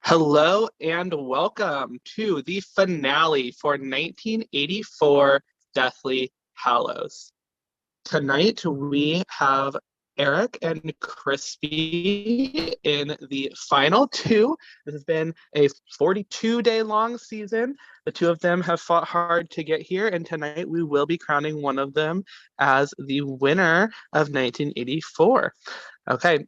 Hello and welcome to the finale for 1984 Deathly Hallows. Tonight we have Eric and Crispy in the final two. This has been a 42-day long season. The two of them have fought hard to get here, and tonight we will be crowning one of them as the winner of 1984. Okay,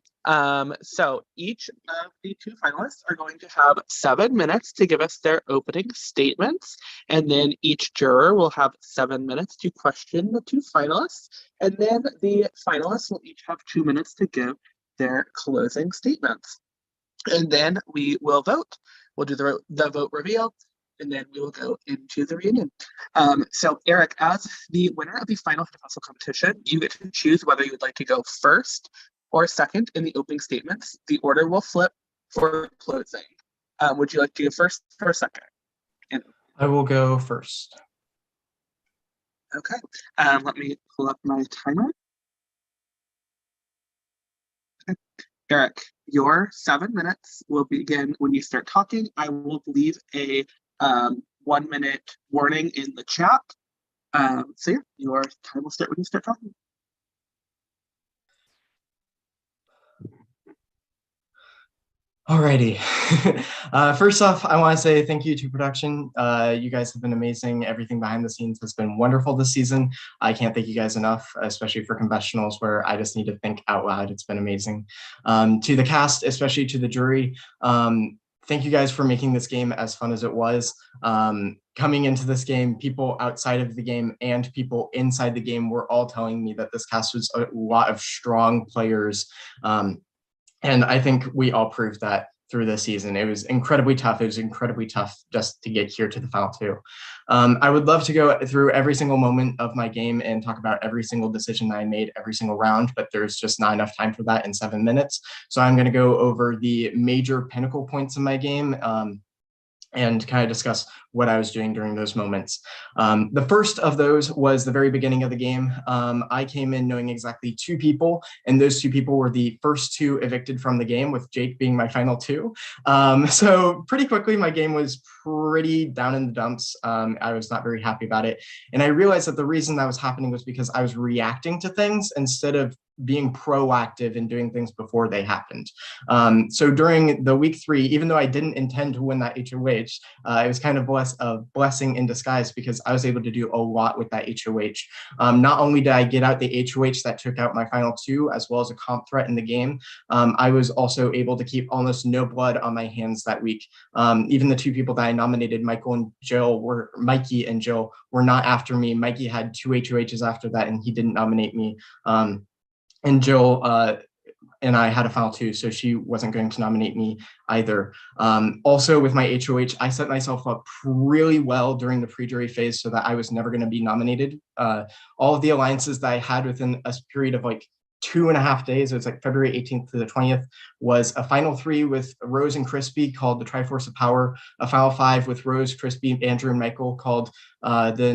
so each of the two finalists are going to have 7 minutes to give us their opening statements, and then each juror will have 7 minutes to question the two finalists, and then the finalists will each have 2 minutes to give their closing statements. And then we will vote. We'll do the vote reveal, and then we will go into the reunion. So Eric, as the winner of the final Hydrofussel competition, you get to choose whether you would like to go first or second in the opening statements. The order will flip for closing. Would you like to go first or second? I will go first. Okay, let me pull up my timer. Okay. Eric, your 7 minutes will begin when you start talking. I will leave a 1 minute warning in the chat. So yeah, your time will start when you start talking. Alrighty. First off, I want to say thank you to production. You guys have been amazing. Everything behind the scenes has been wonderful this season. I can't thank you guys enough, especially for confessionals where I just need to think out loud. It's been amazing. To the cast, especially to the jury, thank you guys for making this game as fun as it was. Coming into this game, people outside of the game and people inside the game were all telling me that this cast was a lot of strong players. And I think we all proved that through this season. It was incredibly tough. It was incredibly tough just to get here to the final two. I would love to go through every single moment of my game and talk about every single decision I made every single round, but there's just not enough time for that in 7 minutes. So I'm going to go over the major pinnacle points in my game and kind of discuss what I was doing during those moments. The first of those was the very beginning of the game. I came in knowing exactly 2 people, and those 2 people were the first 2 evicted from the game, with Jake being my final 2. So pretty quickly, my game was pretty down in the dumps. I was not very happy about it. And I realized that the reason that was happening was because I was reacting to things instead of being proactive and doing things before they happened. So during the week 3, even though I didn't intend to win that HOH, it was kind of a blessing in disguise because I was able to do a lot with that HOH. Not only did I get out the HOH that took out my final 2, as well as a comp threat in the game, I was also able to keep almost no blood on my hands that week. Even the 2 people that I nominated, Mikey and Jill, were not after me. Mikey had 2 HOHs after that, and he didn't nominate me. And Jill and I had a final 2, so she wasn't going to nominate me either. Also, with my HOH, I set myself up really well during the pre-jury phase so that I was never going to be nominated. All of the alliances that I had within a period of like 2.5 days, it was like February 18th to the 20th, was a final 3 with Rose and Crispy called the Triforce of Power, a final 5 with Rose, Crispy, Andrew, and Michael called the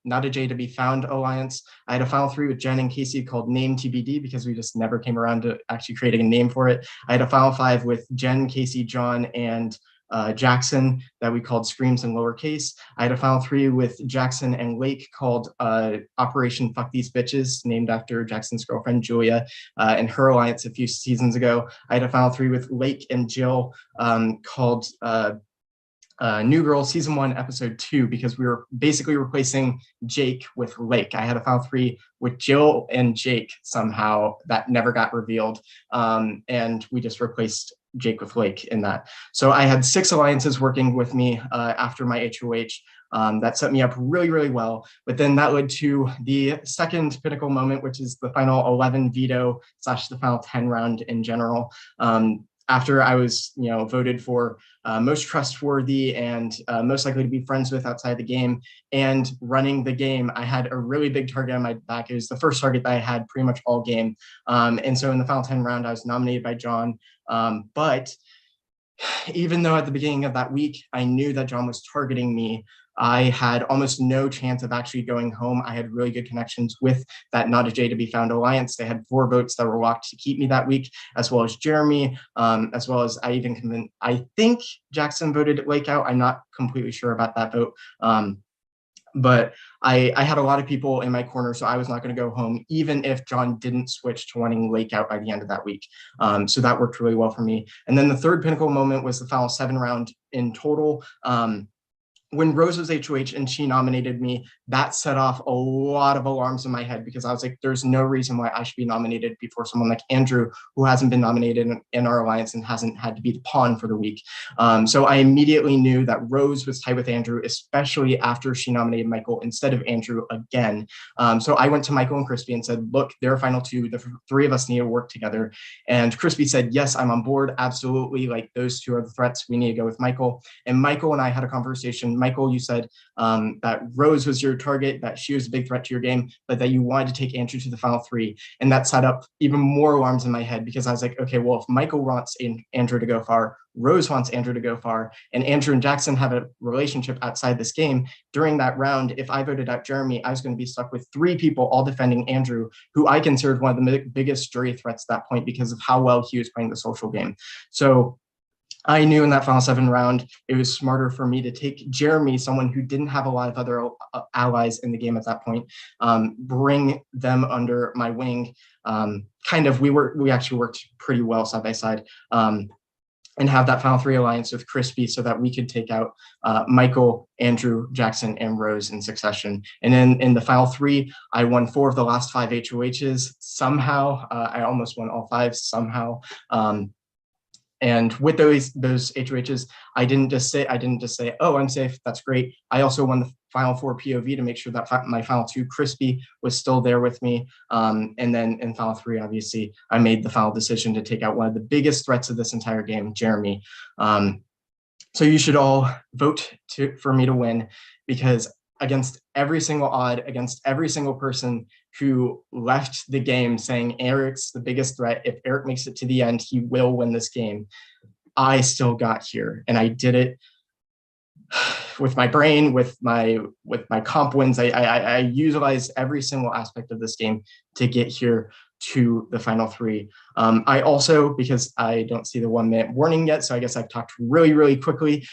Not a J to Be Found Alliance. I had a final 3 with Jen and Casey called Name TBD because we just never came around to actually creating a name for it. I had a final 5 with Jen, Casey, John, and Jackson that we called Screams in lowercase. I had a final 3 with Jackson and Lake called Operation Fuck These Bitches, named after Jackson's girlfriend Julia and her alliance a few seasons ago. I had a final 3 with Lake and Jill called New Girl Season 1, Episode 2, because we were basically replacing Jake with Lake. I had a final 3 with Jill and Jake somehow that never got revealed, and we just replaced Jake with Lake in that. So I had 6 alliances working with me after my HOH. That set me up really, really well. But then that led to the second pinnacle moment, which is the final 11 veto / the final 10 round in general. After I was, voted for most trustworthy and most likely to be friends with outside the game and running the game, I had a really big target on my back. It was the first target that I had pretty much all game. And so in the final 10 round, I was nominated by John. But even though at the beginning of that week, I knew that John was targeting me, I had almost no chance of actually going home. I had really good connections with that Not a J to Be Found Alliance. They had 4 votes that were locked to keep me that week, as well as Jeremy, as well as I think Jackson voted Lake out. I'm not completely sure about that vote. But I had a lot of people in my corner, so I was not going to go home, even if John didn't switch to wanting Lake out by the end of that week. So that worked really well for me. And then the third pinnacle moment was the final 7 round in total. When Rose was HOH and she nominated me, that set off a lot of alarms in my head, because I was like, there's no reason why I should be nominated before someone like Andrew, who hasn't been nominated in our alliance and hasn't had to be the pawn for the week. So I immediately knew that Rose was tied with Andrew, especially after she nominated Michael instead of Andrew again. So I went to Michael and Crispy and said, look, they're final 2. The 3 of us need to work together. And Crispy said, yes, I'm on board. Absolutely. Like, those 2 are the threats. We need to go with Michael. And Michael and I had a conversation. Michael, you said that Rose was your target, that she was a big threat to your game, but that you wanted to take Andrew to the final 3. And that set up even more alarms in my head, because I was like, okay, well, if Michael wants Andrew to go far, Rose wants Andrew to go far, and Andrew and Jackson have a relationship outside this game, during that round, if I voted out Jeremy, I was going to be stuck with 3 people all defending Andrew, who I considered one of the biggest jury threats at that point because of how well he was playing the social game. So I knew in that final 7 round, it was smarter for me to take Jeremy, someone who didn't have a lot of other allies in the game at that point, bring them under my wing. We actually worked pretty well side by side, and have that final 3 alliance with Crispy, so that we could take out Michael, Andrew, Jackson, and Rose in succession. And then in the final 3, I won 4 of the last 5 HOHs. Somehow, I almost won all 5 somehow. And with those HOHs, I didn't just say, oh, I'm safe, that's great. I also won the final 4 POV to make sure that my final 2, Crispy, was still there with me. And then in final 3, obviously, I made the final decision to take out one of the biggest threats of this entire game, Jeremy. So you should all vote for me to win, because against every single odd, against every single person who left the game saying Eric's the biggest threat, if Eric makes it to the end, he will win this game, I still got here, and I did it with my brain, with my comp wins. I utilized every single aspect of this game to get here to the final 3. I also, because I don't see the 1-minute warning yet, so I guess I've talked really, really quickly.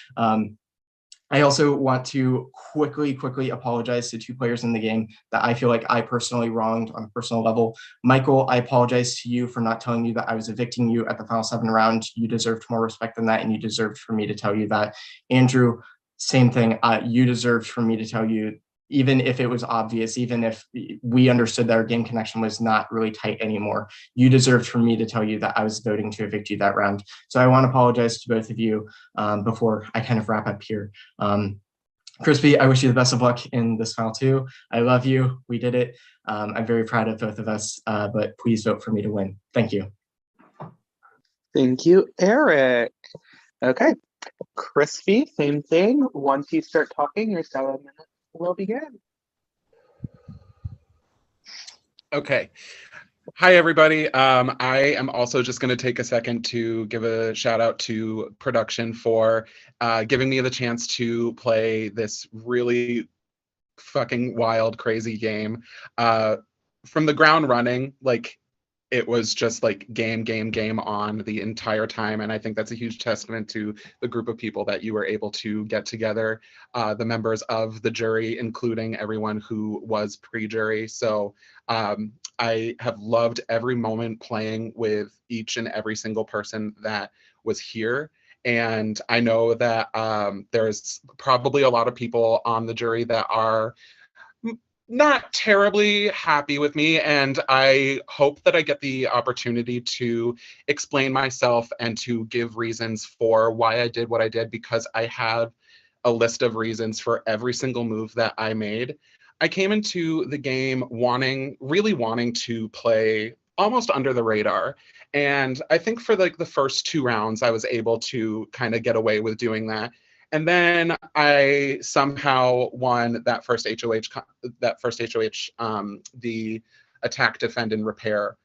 I also want to quickly apologize to 2 players in the game that I feel like I personally wronged on a personal level. Michael, I apologize to you for not telling you that I was evicting you at the final 7 round. You deserved more respect than that, and you deserved for me to tell you that. Andrew, same thing. You deserved for me to tell you, even if it was obvious, even if we understood that our game connection was not really tight anymore, you deserved for me to tell you that I was voting to evict you that round. So I want to apologize to both of you before I kind of wrap up here. Crispy, I wish you the best of luck in this final 2. I love you. We did it. I'm very proud of both of us, but please vote for me to win. Thank you. Thank you, Eric. Okay, Crispy, same thing. Once you start talking, your 7 minutes will begin. Okay. Hi, everybody. I am also just going to take a second to give a shout out to production for giving me the chance to play this really fucking wild, crazy game. From the ground running, like, it was just like game on the entire time. And I think that's a huge testament to the group of people that you were able to get together, the members of the jury, including everyone who was pre-jury. So I have loved every moment playing with each and every single person that was here. And I know that there's probably a lot of people on the jury that are not terribly happy with me, and I hope that I get the opportunity to explain myself and to give reasons for why I did what I did, because I have a list of reasons for every single move that I made. I came into the game really wanting to play almost under the radar, and I think for like the first 2 rounds I was able to kind of get away with doing that. And then I somehow won that first HOH, the attack, defend, and repair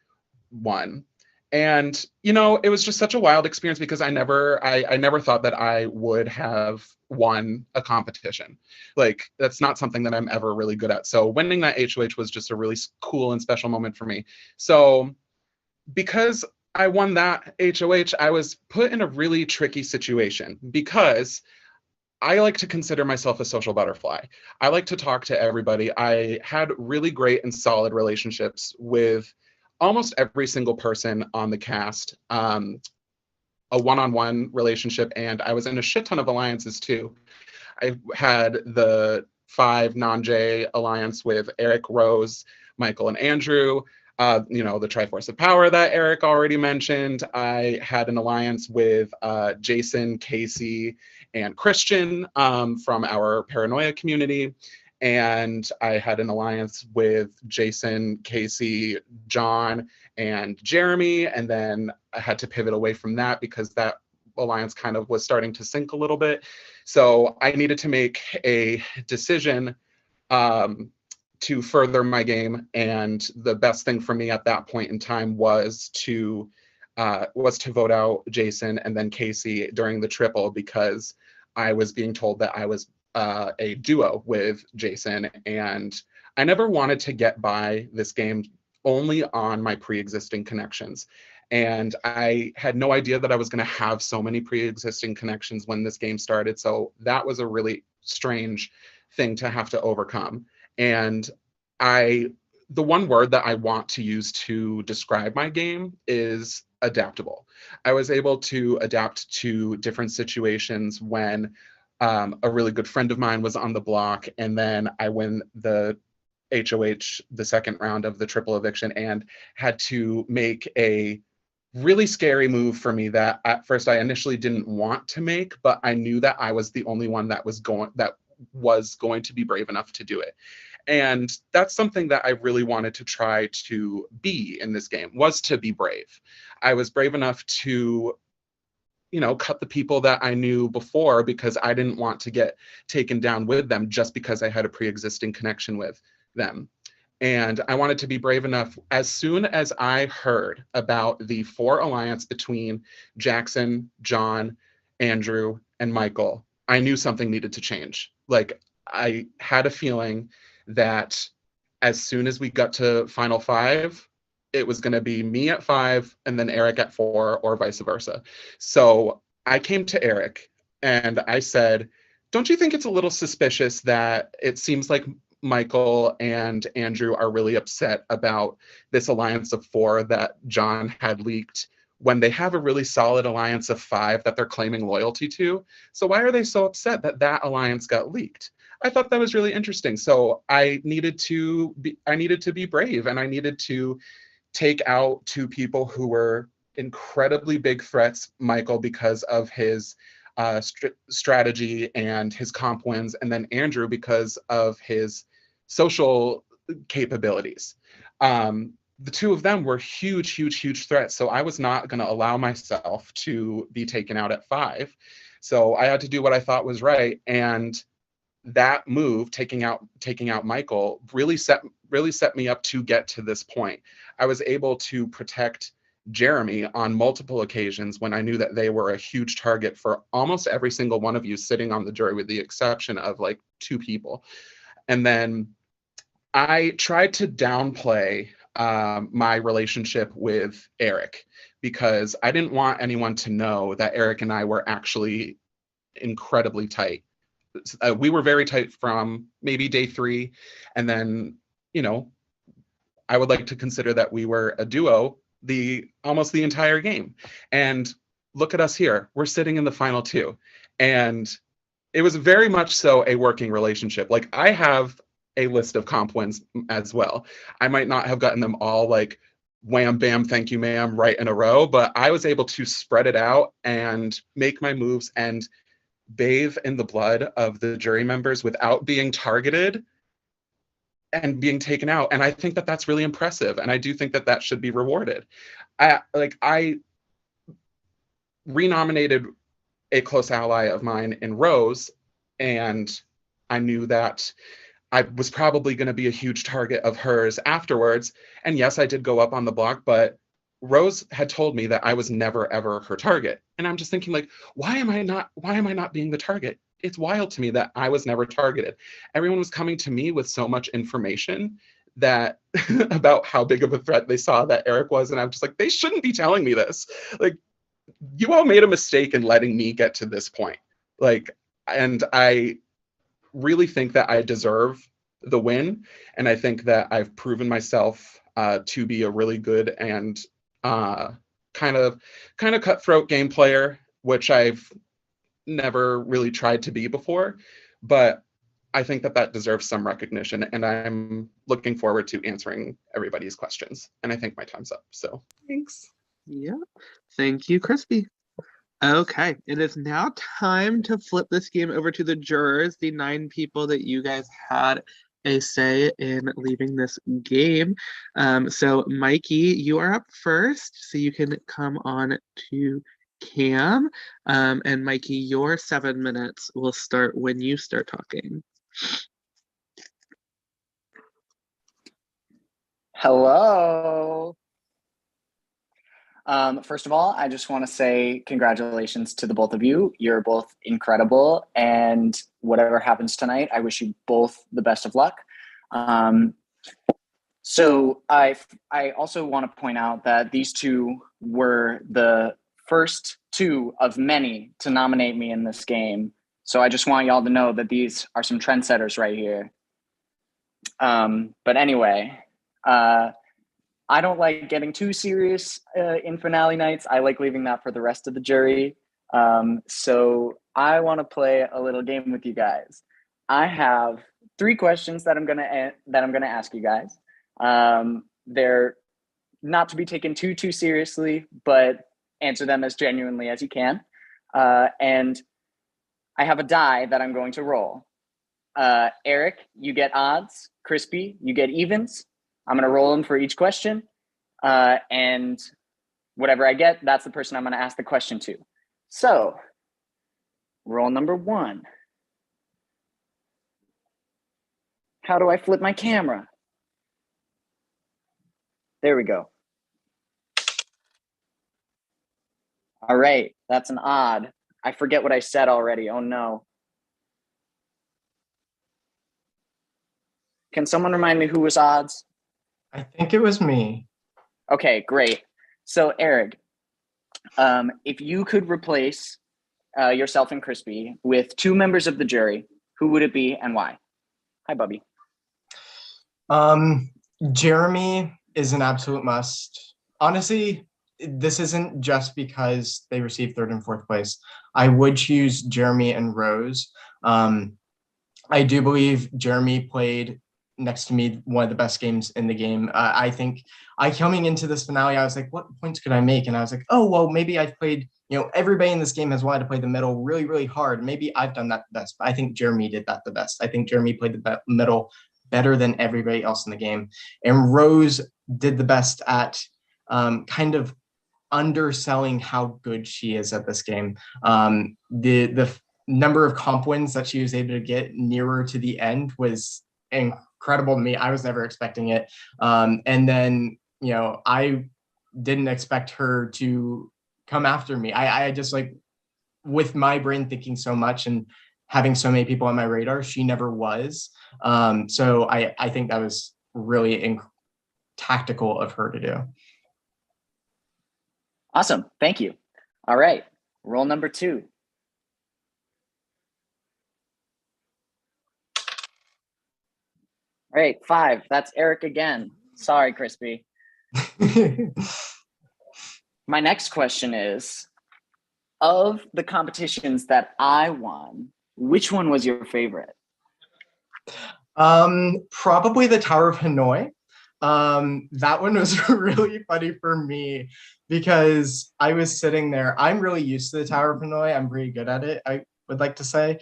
one. And, you know, it was just such a wild experience because I never thought that I would have won a competition. Like, that's not something that I'm ever really good at. So winning that HOH was just a really cool and special moment for me. So because I won that HOH, I was put in a really tricky situation because I like to consider myself a social butterfly. I like to talk to everybody. I had really great and solid relationships with almost every single person on the cast, a one-on-one relationship, and I was in a shit ton of alliances too. I had the 5 non-J alliance with Eric, Rose, Michael, and Andrew. You know, the Triforce of Power that Eric already mentioned. I had an alliance with Jason, Casey, and Christian from our Paranoia community. And I had an alliance with Jason, Casey, John, and Jeremy. And then I had to pivot away from that because that alliance kind of was starting to sink a little bit. So I needed to make a decision to further my game, and the best thing for me at that point in time was to vote out Jason and then Casey during the triple, because I was being told that I was a duo with Jason, and I never wanted to get by this game only on my pre-existing connections. And I had no idea that I was going to have so many pre-existing connections when this game started. So that was a really strange thing to have to overcome. And the one word that I want to use to describe my game is adaptable. I was able to adapt to different situations when a really good friend of mine was on the block, and then I win the HOH, the second round of the triple eviction, and had to make a really scary move for me that at first I initially didn't want to make, but I knew that I was the only one that was going to be brave enough to do it. And that's something that I really wanted to try to be in this game, was to be brave. I was brave enough to, you know, cut the people that I knew before because I didn't want to get taken down with them just because I had a pre-existing connection with them. And I wanted to be brave enough. As soon as I heard about the 4 alliance between Jackson, John, Andrew, and Michael, I knew something needed to change. Like, I had a feeling that as soon as we got to final 5, it was going to be me at 5 and then Eric at 4, or vice versa. So I came to Eric and I said, don't you think it's a little suspicious that it seems like Michael and Andrew are really upset about this alliance of 4 that John had leaked, when they have a really solid alliance of 5 that they're claiming loyalty to? So why are they so upset that that alliance got leaked? I thought that was really interesting. So I needed to be brave, and I needed to take out 2 people who were incredibly big threats. Michael, because of his strategy and his comp wins, and then Andrew because of his social capabilities. The 2 of them were huge threats. So I was not going to allow myself to be taken out at 5. So I had to do what I thought was right. And that move, taking out Michael, really set me up to get to this point. I was able to protect Jeremy on multiple occasions when I knew that they were a huge target for almost every single one of you sitting on the jury, with the exception of like 2 people. And then I tried to downplay my relationship with Eric, because I didn't want anyone to know that Eric and I were actually incredibly tight. We were very tight from maybe day 3. And then, you know, I would like to consider that we were a duo almost the entire game. And look at us here. We're sitting in the final 2. And it was very much so a working relationship. Like, I have a list of comp wins as well. I might not have gotten them all like wham, bam, thank you, ma'am, right in a row, but I was able to spread it out and make my moves and bathe in the blood of the jury members without being targeted and being taken out. And I think that that's really impressive. And I do think that that should be rewarded. I renominated a close ally of mine in Rose, and I knew that I was probably going to be a huge target of hers afterwards. And yes, I did go up on the block, but Rose had told me that I was never ever her target. And I'm just thinking like, why am I not being the target? It's wild to me that I was never targeted. Everyone was coming to me with so much information that about how big of a threat they saw that Eric was. And I'm just like, they shouldn't be telling me this. Like, you all made a mistake in letting me get to this point. Like, and I really think that I deserve the win. And I think that I've proven myself to be a really good and kind of cutthroat game player, which I've never really tried to be before. But I think that that deserves some recognition, and I'm looking forward to answering everybody's questions. And I think my time's up. So thanks. Yeah. Thank you, Crispy. Okay, it is now time to flip this game over to the jurors, the 9 people that you guys had a say in leaving this game. So Mikey, you are up first, so you can come on to cam. And Mikey, your 7 minutes will start when you start talking. Hello. First of all, I just want to say congratulations to the both of you. You're both incredible, and whatever happens tonight, I wish you both the best of luck. So I also want to point out that these two were the first 2 of many to nominate me in this game. So I just want y'all to know that these are some trendsetters right here. But anyway, I don't like getting too serious in finale nights. I like leaving that for the rest of the jury. So I want to play a little game with you guys. I have 3 questions that I'm gonna ask you guys. They're not to be taken too seriously, but answer them as genuinely as you can. And I have a die that I'm going to roll. Eric, you get odds. Crispy, you get evens. I'm going to roll them for each question. And whatever I get, that's the person I'm going to ask the question to. So, roll number 1. How do I flip my camera? There we go. All right, that's an odd. I forget what I said already. Oh no. Can someone remind me who was odds? I think it was me. Okay, great. So Eric, if you could replace yourself and Crispy with 2 members of the jury, who would it be and why? Hi, Bubby. Jeremy is an absolute must. Honestly, this isn't just because they received 3rd and 4th place. I would choose Jeremy and Rose. I do believe Jeremy played, next to me, one of the best games in the game. I think coming into this finale, I was like, what points could I make? And I was like, oh, well, maybe I've played, everybody in this game has wanted to play the middle really, really hard. Maybe I've done that the best, but I think Jeremy did that the best. I think Jeremy played the middle better than everybody else in the game. And Rose did the best at kind of underselling how good she is at this game. The number of comp wins that she was able to get nearer to the end was incredible to me. I was never expecting it. And then, I didn't expect her to come after me. I just like, with my brain thinking so much and having so many people on my radar, she never was. So I think that was really tactical of her to do. Awesome. Thank you. All right. Roll number 2. All right, 5. That's Eric again. Sorry, Crispy. My next question is, of the competitions that I won, which one was your favorite? Probably the Tower of Hanoi. That one was really funny for me because I was sitting there. I'm really used to the Tower of Hanoi. I'm pretty good at it, I would like to say.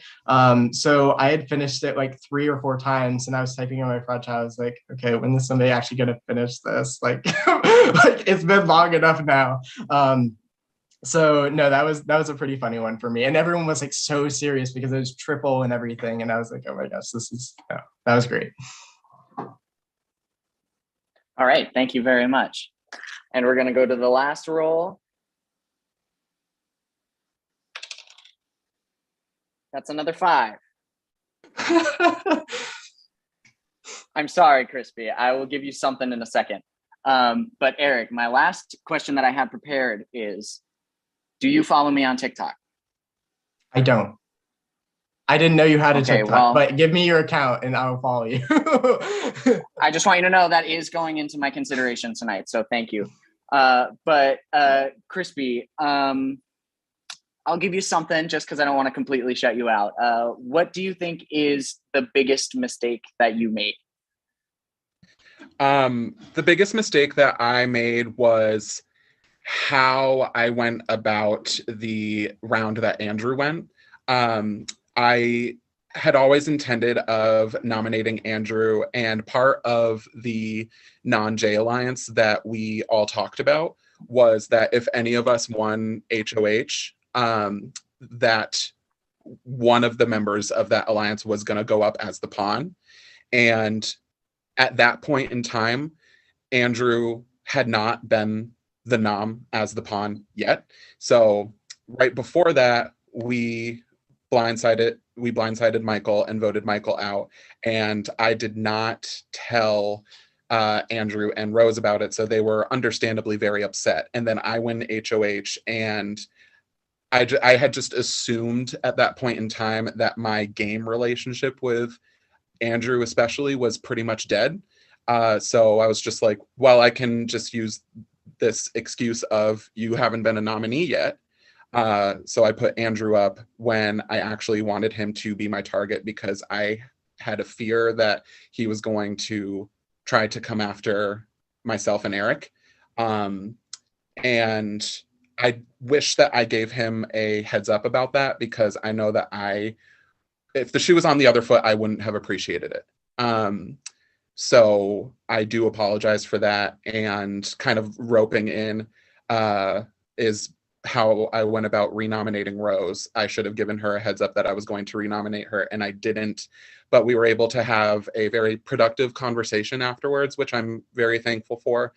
So I had finished it like 3 or 4 times, and I was typing in my front chat. I was like, okay, when is somebody actually going to finish this? Like, like it's been long enough now. So no, that was a pretty funny one for me. And everyone was like so serious because it was triple and everything. And I was like, oh my gosh, that was great. All right, thank you very much. And we're going to go to the last roll. That's another 5. I'm sorry, Crispy. I will give you something in a second. But Eric, my last question that I have prepared is, do you follow me on TikTok? I don't. I didn't know you had a Okay, TikTok, well, but give me your account and I will follow you. I just want you to know that is going into my consideration tonight. So thank you. But Crispy, I'll give you something just because I don't want to completely shut you out. What do you think is the biggest mistake that you made? The biggest mistake that I made was how I went about the round that Andrew went. I had always intended of nominating Andrew, and part of the non-J Alliance that we all talked about was that if any of us won HOH, that one of the members of that alliance was going to go up as the pawn. And at that point in time, Andrew had not been the nom as the pawn yet. So right before that, we blindsided Michael and voted Michael out. And I did not tell Andrew and Rose about it. So they were understandably very upset. And then I win HOH, and I had just assumed at that point in time that my game relationship with Andrew especially was pretty much dead. So I was just like, well, I can just use this excuse of you haven't been a nominee yet. So I put Andrew up when I actually wanted him to be my target, because I had a fear that he was going to try to come after myself and Eric. And I wish that I gave him a heads up about that, because I know that if the shoe was on the other foot, I wouldn't have appreciated it. So I do apologize for that, and kind of roping in is how I went about renominating Rose. I should have given her a heads up that I was going to renominate her, and I didn't, but we were able to have a very productive conversation afterwards, which I'm very thankful for.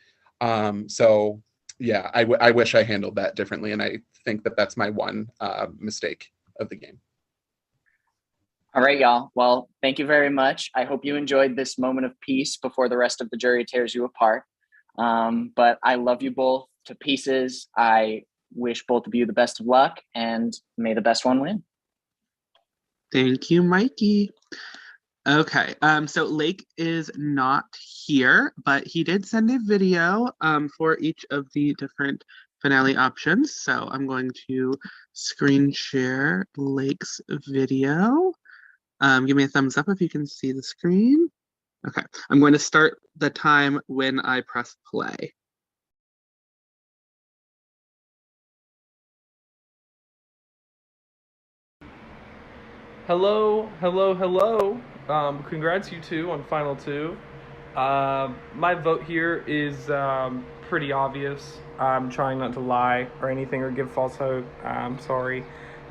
So yeah, I wish I handled that differently, and I think that that's my one mistake of the game. All right, y'all. Well, thank you very much. I hope you enjoyed this moment of peace before the rest of the jury tears you apart. But I love you both to pieces. I wish both of you the best of luck, and may the best one win. Thank you, Mikey. Okay, so Lake is not here, but he did send a video for each of the different finale options. So I'm going to screen share Lake's video. Give me a thumbs up if you can see the screen. Okay, I'm going to start the time when I press play. Hello, hello, hello. Congrats you two on Final 2. My vote here is pretty obvious. I'm trying not to lie or anything or give false hope. I'm sorry.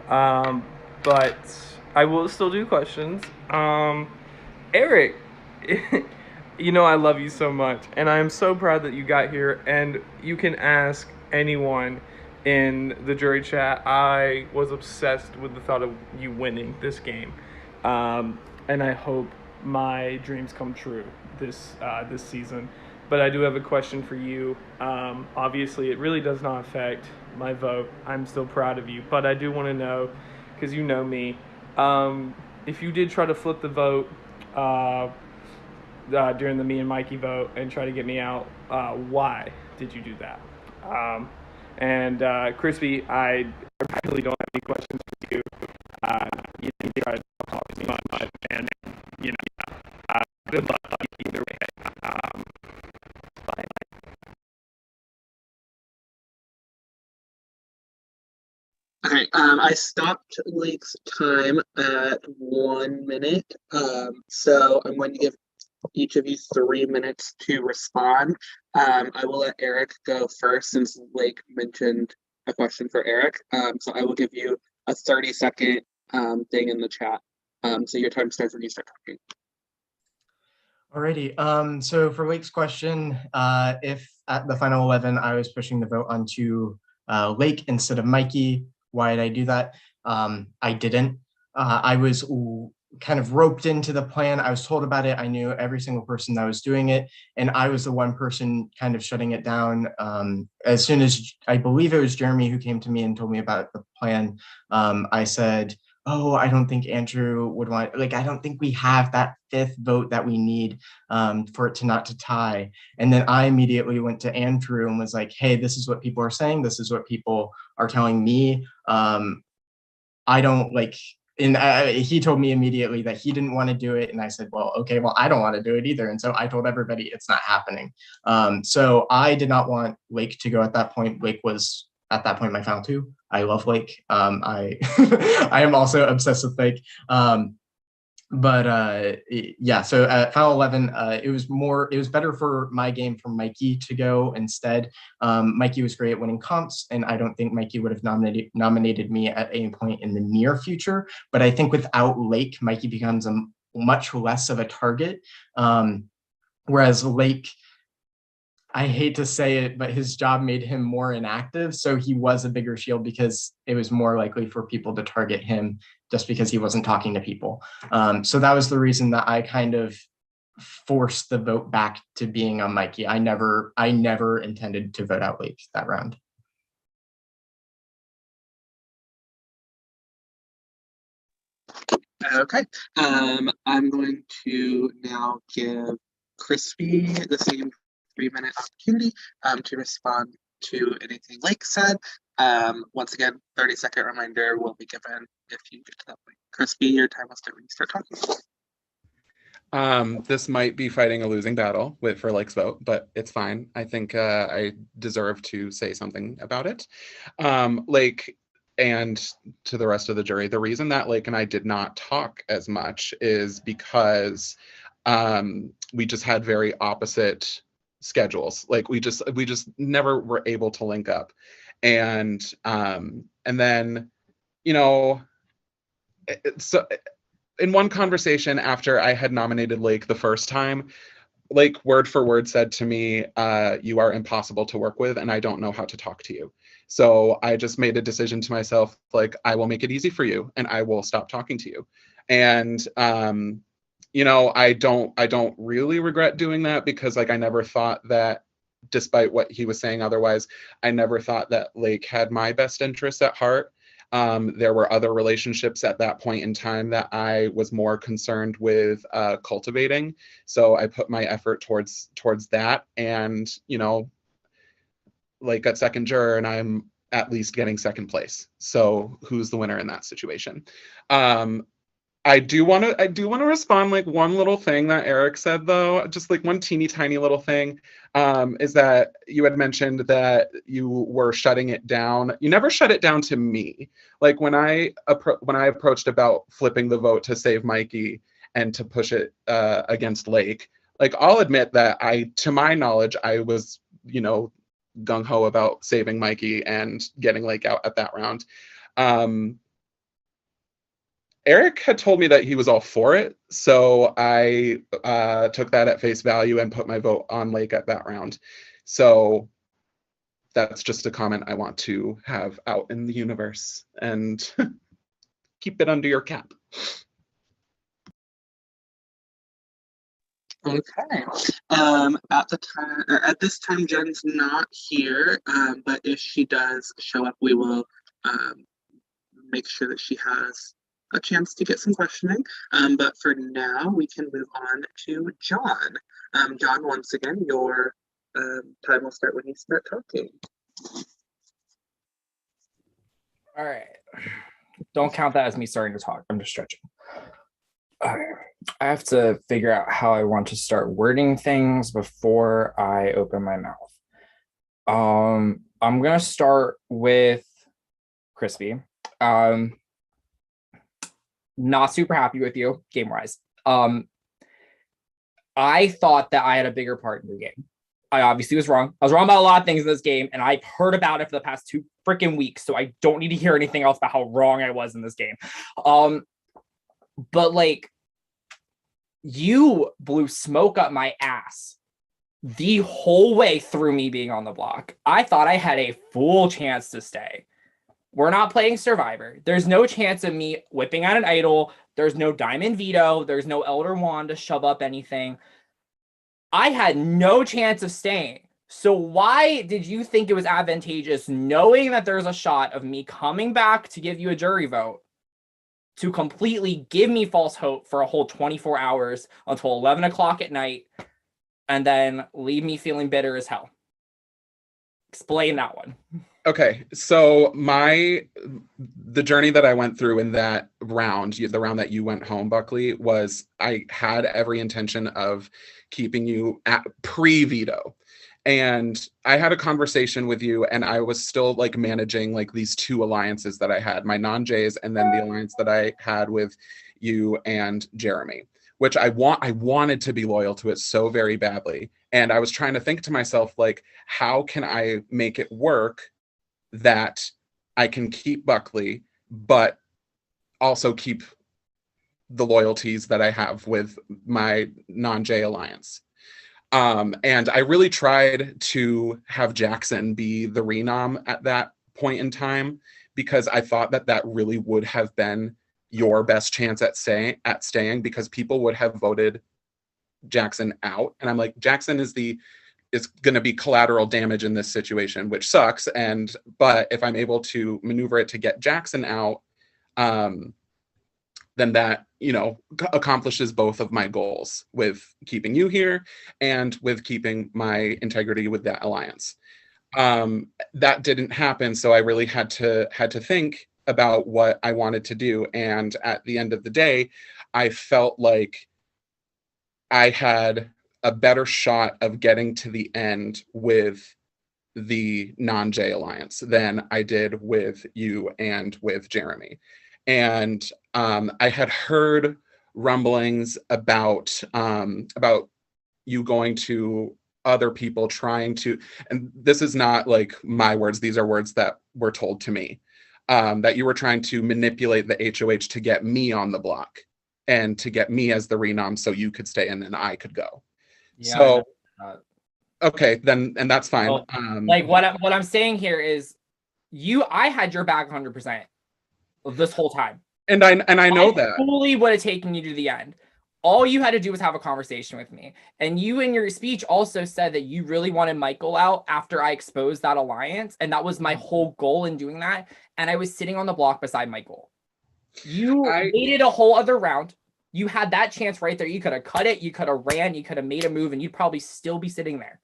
But I will still do questions. Eric, you know I love you so much, and I am so proud that you got here, and you can ask anyone in the jury chat. I was obsessed with the thought of you winning this game, and I hope my dreams come true this season. But I do have a question for you. Obviously, it really does not affect my vote. I'm still proud of you, but I do want to know, because you know me, if you did try to flip the vote during the me and Mikey vote and try to get me out, why did you do that? And Crispy, I really don't have any questions for you. You didn't try to talk to me much, and you know, good luck either way. Bye. Okay, I stopped Lake's time at 1 minute. So I'm going to give each of you 3 minutes to respond. I will let Eric go first, since Lake mentioned a question for Eric. So I will give you a 30-second thing in the chat. So your time starts when you start talking. Alrighty. So for Lake's question, if at the final 11 I was pushing the vote onto Lake instead of Mikey, why did I do that? I didn't. I was kind of roped into the plan. I was told about it. I knew every single person that was doing it, and I was the one person kind of shutting it down. As soon as I believe it was Jeremy who came to me and told me about the plan, I said, oh, I don't think Andrew would want, like, I don't think we have that fifth vote that we need for it to not to tie. And then I immediately went to Andrew and was like, hey, this is what people are saying. This is what people are telling me. I don't like, and he told me immediately that he didn't want to do it. And I said, well, okay, well, I don't want to do it either. And so I told everybody it's not happening. So I did not want Lake to go at that point. Lake was at that point my final two. I love Lake. I I am also obsessed with Lake. Yeah, so at final 11, it was better for my game for Mikey to go instead. Mikey was great at winning comps, and I don't think Mikey would have nominated me at any point in the near future. But I think without Lake, Mikey becomes a much less of a target. Whereas Lake, I hate to say it, but his job made him more inactive. So he was a bigger shield because it was more likely for people to target him just because he wasn't talking to people. So that was the reason that I kind of forced the vote back to being on Mikey. I never intended to vote out Lake that round. Okay. I'm going to now give Crispy the same 3-minute opportunity to respond to anything Lake said. Once again, 30-second reminder will be given if you get to that point. Crispy, your time will start when you start talking. This might be fighting a losing battle for Lake's vote, but it's fine. I think I deserve to say something about it. Lake, and to the rest of the jury, the reason that Lake and I did not talk as much is because we just had very opposite schedules. Like we just never were able to link up. And then, so in one conversation after I had nominated Lake the first time, Lake word for word said to me, you are impossible to work with and I don't know how to talk to you. So I just made a decision to myself, like, I will make it easy for you and I will stop talking to you. And, I don't really regret doing that because, like, I never thought that, despite what he was saying otherwise, I never thought that Lake had my best interests at heart. There were other relationships at that point in time that I was more concerned with cultivating. So I put my effort towards that. And, Lake got second juror and I'm at least getting second place. So who's the winner in that situation? I do want to respond, like, one little thing that Eric said, though, just like one teeny tiny little thing, is that you had mentioned that you were shutting it down. You never shut it down to me. Like when I approached about flipping the vote to save Mikey and to push it against Lake, like, I'll admit that to my knowledge, I was, gung-ho about saving Mikey and getting Lake out at that round. Eric had told me that he was all for it, so I took that at face value and put my vote on Lake at that round. So that's just a comment I want to have out in the universe and keep it under your cap. Okay. At this time, Jen's not here, but if she does show up, we will make sure that she has a chance to get some questioning. But for now, we can move on to John. John, once again, your time will start when you start talking. All right. Don't count that as me starting to talk. I'm just stretching. All right. I have to figure out how I want to start wording things before I open my mouth. I'm gonna start with Crispy. Not super happy with you game wise. I thought that I had a bigger part in the game. I obviously was wrong. I was wrong about a lot of things in this game, and I've heard about it for the past 2 freaking weeks, so I don't need to hear anything else about how wrong I was in this game. But like, you blew smoke up my ass the whole way through me being on the block. I thought I had a full chance to stay. We're not playing Survivor. There's no chance of me whipping out an idol. There's no Diamond Veto. There's no Elder Wand to shove up anything. I had no chance of staying. So why did you think it was advantageous, knowing that there's a shot of me coming back to give you a jury vote, to completely give me false hope for a whole 24 hours until 11 o'clock at night, and then leave me feeling bitter as hell? Explain that one. Okay, so the journey that I went through in that round, the round that you went home, Buckley, was I had every intention of keeping you at pre-veto. And I had a conversation with you, and I was still like managing like these two alliances that I had, my non-Jays, and then the alliance that I had with you and Jeremy, which I wanted to be loyal to it so very badly. And I was trying to think to myself, like, how can I make it work that I can keep Buckley, but also keep the loyalties that I have with my non-J alliance. And I really tried to have Jackson be the renom at that point in time, because I thought that that really would have been your best chance at staying, because people would have voted Jackson out. And I'm like, Jackson is going to be collateral damage in this situation, which sucks. But if I'm able to maneuver it to get Jackson out, then that, accomplishes both of my goals with keeping you here and with keeping my integrity with that alliance. That didn't happen. So I really had to think about what I wanted to do. And at the end of the day, I felt like I had a better shot of getting to the end with the non-J alliance than I did with you and with Jeremy. And I had heard rumblings about you going to other people trying to, and this is not like my words, these are words that were told to me, that you were trying to manipulate the HOH to get me on the block and to get me as the renom so you could stay in and I could go. Yeah, so okay, then, and that's fine. Well, like what I'm saying here is I had your back 100% this whole time. And I know that fully would have taken you to the end. All you had to do was have a conversation with me. And you in your speech also said that you really wanted Michael out after I exposed that alliance. And that was my whole goal in doing that. And I was sitting on the block beside Michael. You waited a whole other round. You had that chance right there. You could have cut it. You could have ran. You could have made a move, and you'd probably still be sitting there.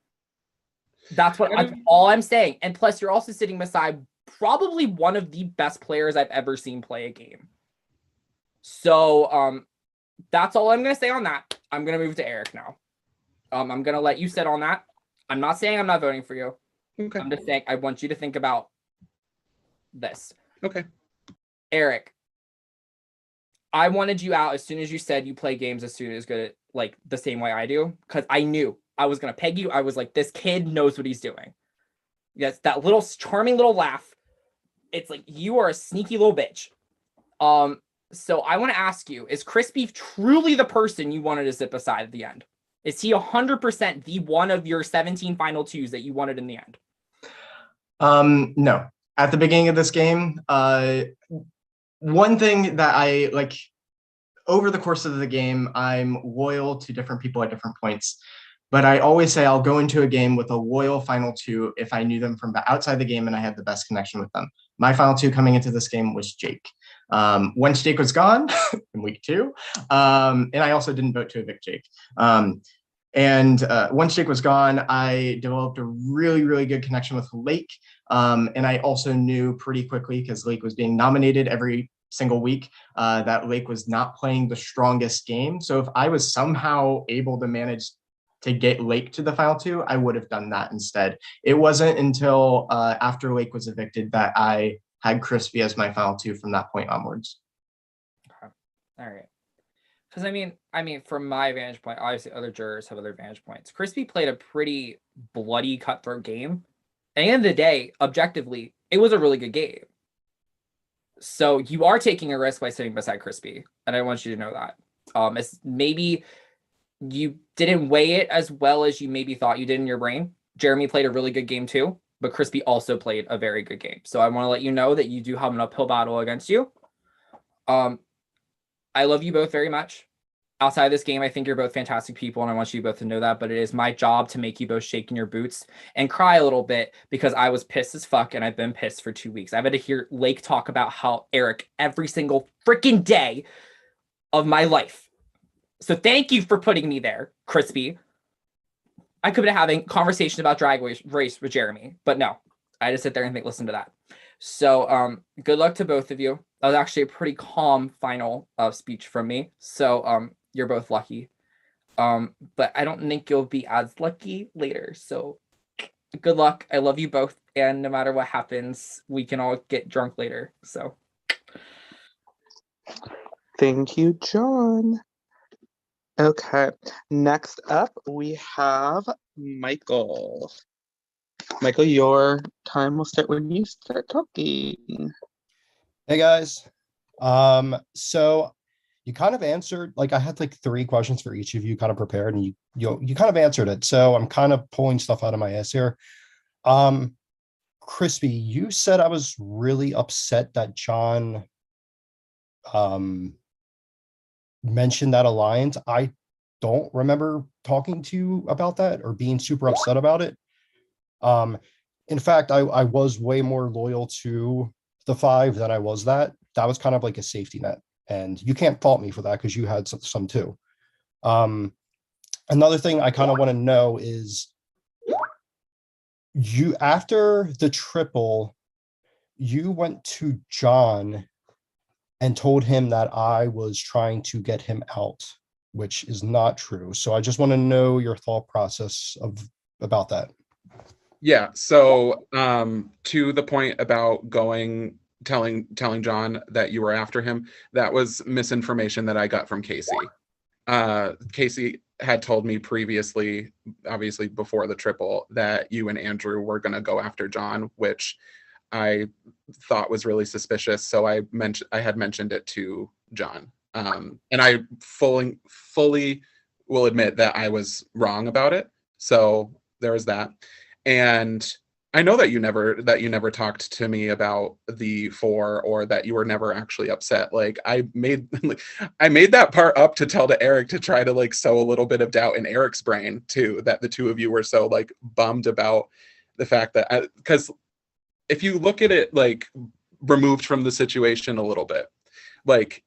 That's all I'm saying. And plus, you're also sitting beside probably one of the best players I've ever seen play a game. So that's all I'm going to say on that. I'm going to move to Eric now. I'm going to let you sit on that. I'm not saying I'm not voting for you. Okay. I'm just saying I want you to think about this. Okay. Eric, I wanted you out as soon as you said you play games as soon as good, like the same way I do, because I knew I was going to peg you. I was like, this kid knows what he's doing. Yes, that little charming little laugh. It's like, you are a sneaky little bitch. So I want to ask you, is Crispy truly the person you wanted to sit beside at the end? Is he 100% the one of your 17 final twos that you wanted in the end? No. At the beginning of this game, one thing that I like over the course of the game, I'm loyal to different people at different points. But I always say I'll go into a game with a loyal final two if I knew them from outside the game and I had the best connection with them. My final two coming into this game was Jake. Once Jake was gone in week 2, and I also didn't vote to evict Jake. And once Jake was gone, I developed a really, really good connection with Lake. And I also knew pretty quickly, because Lake was being nominated every single week, that Lake was not playing the strongest game. So if I was somehow able to manage to get Lake to the final two, I would have done that instead. It wasn't until after Lake was evicted that I had Crispy as my final two from that point onwards. Okay. All right. Because I mean, from my vantage point, obviously other jurors have other vantage points. Crispy played a pretty bloody, cutthroat game. At the end of the day, objectively, it was a really good game. So you are taking a risk by sitting beside Crispy, and I want you to know that. It's maybe you didn't weigh it as well as you maybe thought you did in your brain. Jeremy played a really good game too, but Crispy also played a very good game. So I want to let you know that you do have an uphill battle against you. I love you both very much. Outside of this game, I think you're both fantastic people, and I want you both to know that, but it is my job to make you both shake in your boots and cry a little bit because I was pissed as fuck, and I've been pissed for 2 weeks. I've had to hear Lake talk about how Eric every single freaking day of my life. So thank you for putting me there, Crispy. I could have been having conversation about drag race with Jeremy, but no, I just sit there and listen to that. So good luck to both of you. That was actually a pretty calm final speech from me. So you're both lucky. But I don't think you'll be as lucky later. So good luck. I love you both. And no matter what happens, we can all get drunk later. So Thank you, John. Okay, next up we have Michael. Michael, your time will start when you start talking. Hey guys. So you kind of answered, like I had like 3 questions for each of you kind of prepared, and you kind of answered it. So I'm kind of pulling stuff out of my ass here. Crispy, you said I was really upset that John mentioned that alliance. I don't remember talking to you about that or being super upset about it. In fact, I was way more loyal to the 5 than I was that. That was kind of like a safety net, and you can't fault me for that because you had some too. Another thing I kind of want to know is, you, after the triple, you went to John and told him that I was trying to get him out, which is not true. So I just want to know your thought process about that. Yeah. So to the point about telling John that you were after him, that was misinformation that I got from Casey. Casey had told me previously, obviously before the triple, that you and Andrew were going to go after John, which I thought was really suspicious. So I had mentioned it to John. And I fully will admit that I was wrong about it. So there was that. And I know that you never talked to me about the 4, or that you were never actually upset. Like I made that part up to tell to Eric to try to like sow a little bit of doubt in Eric's brain too, that the 2 of you were so like bummed about the fact that, because if you look at it like removed from the situation a little bit, like,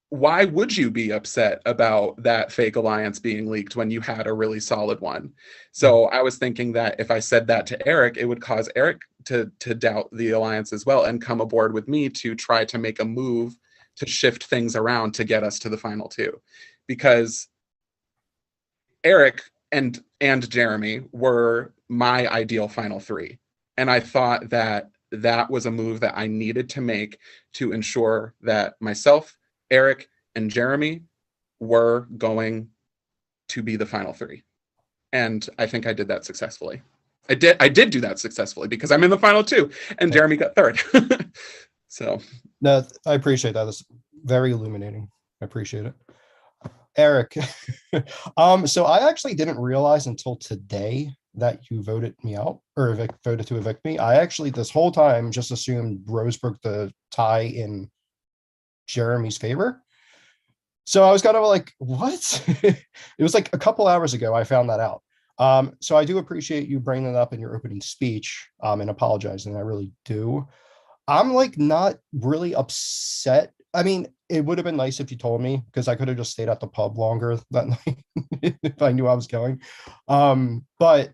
why would you be upset about that fake alliance being leaked when you had a really solid one? So I was thinking that if I said that to Eric, it would cause Eric to doubt the alliance as well and come aboard with me to try to make a move to shift things around to get us to the final 2. Because Eric and Jeremy were my ideal final 3. And I thought that that was a move that I needed to make to ensure that myself, Eric, and Jeremy were going to be the final 3. And I think I did that successfully. I did do that successfully because I'm in the final 2 and Jeremy got 3rd. So no, I appreciate that. That's very illuminating. I appreciate it. Eric, so I actually didn't realize until today that you voted me out, or voted to evict me. I actually, this whole time, just assumed Rose broke the tie in Jeremy's favor. So I was kind of like, what? It was like a couple hours ago I found that out. So I do appreciate you bringing it up in your opening speech and apologizing. I really do. I'm like not really upset. I mean, it would have been nice if you told me, because I could have just stayed at the pub longer that night if I knew I was going. But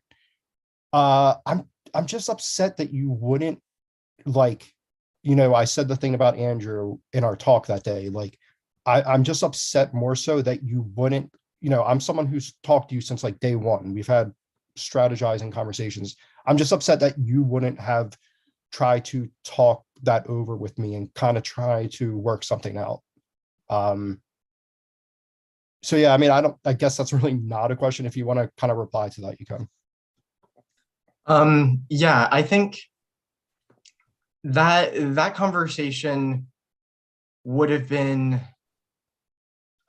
I'm just upset that you wouldn't, like, you know, I said the thing about Andrew in our talk that day. Like, I'm just upset more so that you wouldn't, you know, I'm someone who's talked to you since like day 1. We've had strategizing conversations. I'm just upset that you wouldn't have tried to talk that over with me and kind of try to work something out. So yeah, I mean, I guess that's really not a question. If you want to kind of reply to that, you can. Yeah, I think that conversation would have been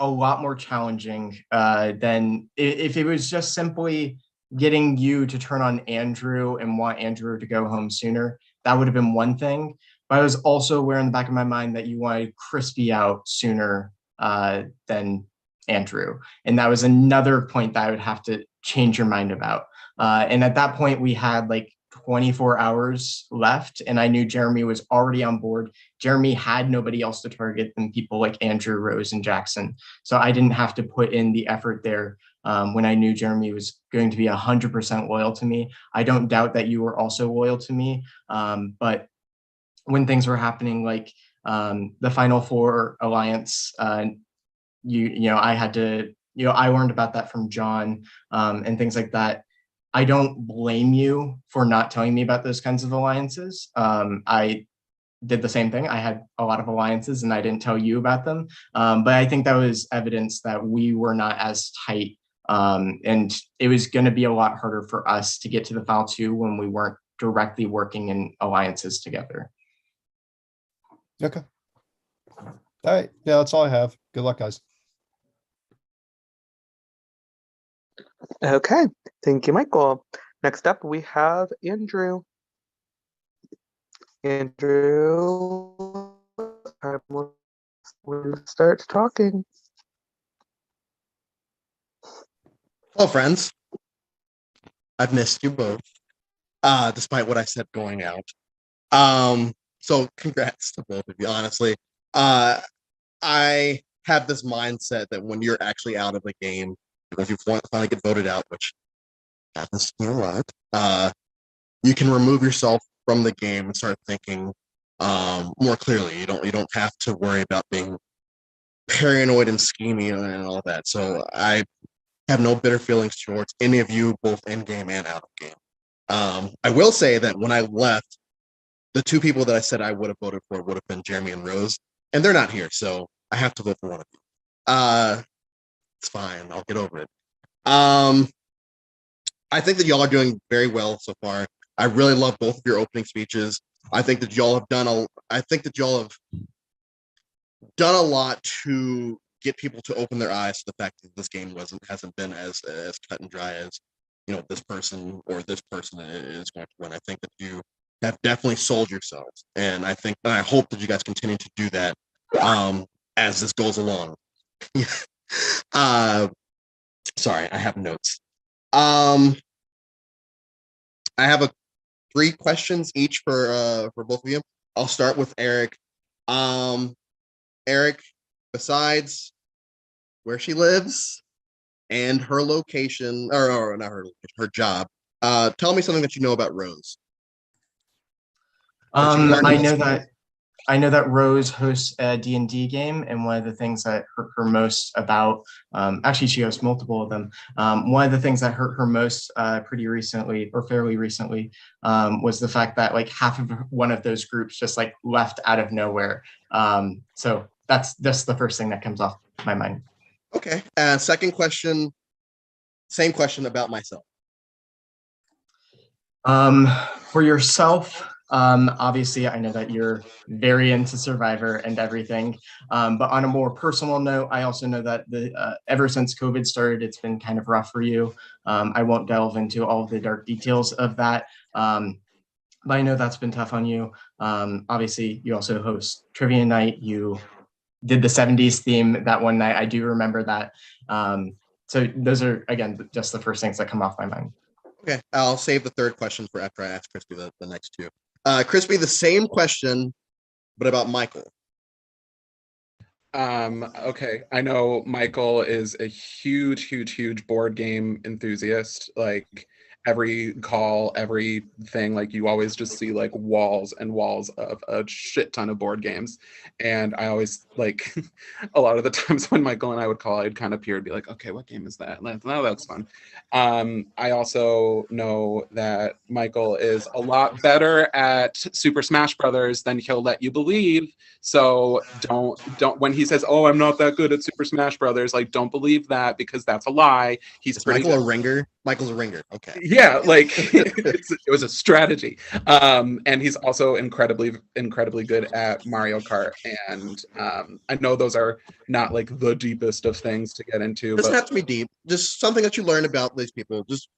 a lot more challenging than if it was just simply getting you to turn on Andrew and want Andrew to go home sooner. That would have been one thing. But I was also aware in the back of my mind that you wanted Crispy out sooner than Andrew. And that was another point that I would have to change your mind about. And at that point, we had like 24 hours left, and I knew Jeremy was already on board. Jeremy had nobody else to target than people like Andrew, Rose, and Jackson. So I didn't have to put in the effort there when I knew Jeremy was going to be 100% loyal to me. I don't doubt that you were also loyal to me, but when things were happening, like the Final Four alliance, I had to, I learned about that from John and things like that. I don't blame you for not telling me about those kinds of alliances. I did the same thing. I had a lot of alliances and I didn't tell you about them. But I think that was evidence that we were not as tight. And it was going to be a lot harder for us to get to the Final Two when we weren't directly working in alliances together. Okay. All right. Yeah, that's all I have. Good luck, guys. Okay, thank you, Michael. Next up, we have Andrew. Andrew, we'll start talking. Hello, friends. I've missed you both, despite what I said going out. So congrats to both of you, honestly. I have this mindset that when you're actually out of the game, if you finally get voted out, which happens to me a lot, you can remove yourself from the game and start thinking more clearly. You don't have to worry about being paranoid and scheming and all that. So I have no bitter feelings towards any of you, both in game and out of game. I will say that when I left, the two people that I said I would have voted for would have been Jeremy and Rose, and they're not here, so I have to vote for one of you. It's fine. I'll get over it. I think that y'all are doing very well so far. I really love both of your opening speeches. I think that y'all have done a lot to get people to open their eyes to the fact that this game hasn't been as cut and dry as this person or this person is going to win. I think that you have definitely sold yourselves, and I hope that you guys continue to do that as this goes along. Sorry, I have notes. I have 3 questions each for both of you. I'll start with Eric. Eric, besides where she lives and her location, or not her location, her job, tell me something that you know about Rose. I know that Rose hosts a D&D game, and one of the things that hurt her most about, actually she hosts multiple of them. One of the things that hurt her most pretty recently, or fairly recently, was the fact that like half of one of those groups just like left out of nowhere. So that's the first thing that comes off my mind. Okay. Second question, same question about myself. For yourself, obviously, I know that you're very into Survivor and everything, but on a more personal note, I also know that ever since COVID started, it's been kind of rough for you. I won't delve into all of the dark details of that, but I know that's been tough on you. Obviously, you also host Trivia Night. You did the 70s theme that one night. I do remember that. So those are, again, just the first things that come off my mind. Okay, I'll save the third question for after I ask Crispy the next two. Crispy, the same question, but about Michael. Okay, I know Michael is a huge board game enthusiast. Like every call, everything, like you always just see like walls and walls of a shit ton of board games. And I always like a lot of the times when Michael and I would call, I'd kind of peer and be like, okay, what game is that? Like, oh, that's fun. I also know that Michael is a lot better at Super Smash Brothers than he'll let you believe. So don't when he says, "Oh, I'm not that good at Super Smash Brothers," like don't believe that, because that's a lie. He's Is Michael a ringer? Michael's a ringer. Okay. Yeah, like it was a strategy. And he's also incredibly good at Mario Kart. And I know those are not like the deepest of things to get into, It doesn't but have to be deep. Just something that you learn about these people. Just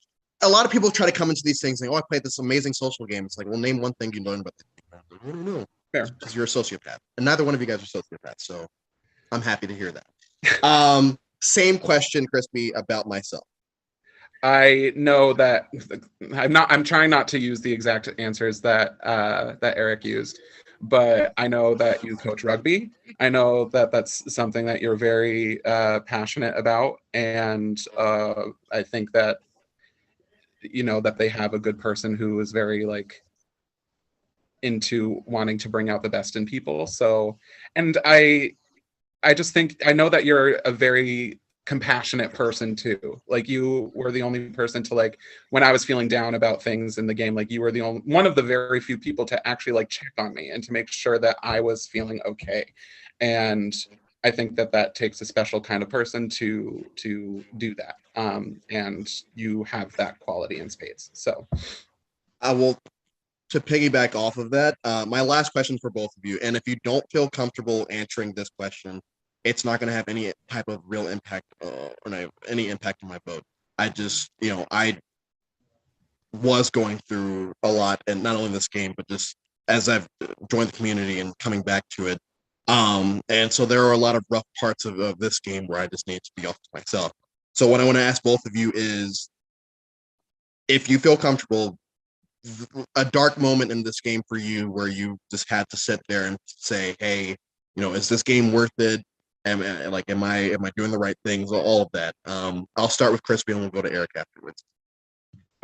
a lot of people try to come into these things saying, "Oh, I played this amazing social game." It's like, well, name one thing you learned about the game. I don't know. fair. Because you're a sociopath, and neither one of you guys are sociopaths. So I'm happy to hear that. Same question, Crispy, about myself. I know that I'm trying not to use the exact answers that that Eric used, but I know that you coach rugby. I know that that's something that you're very passionate about, and I think that that they have a good person who is very like into wanting to bring out the best in people. So, and I just think I know that you're a very compassionate person too. Like you were the only person to like when I was feeling down about things in the game, like you were the only one of the very few people to actually like check on me and to make sure that I was feeling okay. And I think that that takes a special kind of person to do that. And you have that quality in spades. So I will to piggyback off of that. My last question for both of you, and if you don't feel comfortable answering this question, it's not going to have any type of real impact any impact on my vote. I just, I was going through a lot, and not only this game, but just as I've joined the community and coming back to it. And so there are a lot of rough parts of this game where I just need to be off to myself. So what I want to ask both of you is, if you feel comfortable, a dark moment in this game for you where you just had to sit there and say, hey, is this game worth it? Am I doing the right things? All of that. I'll start with Crispy and we'll go to Eric afterwards.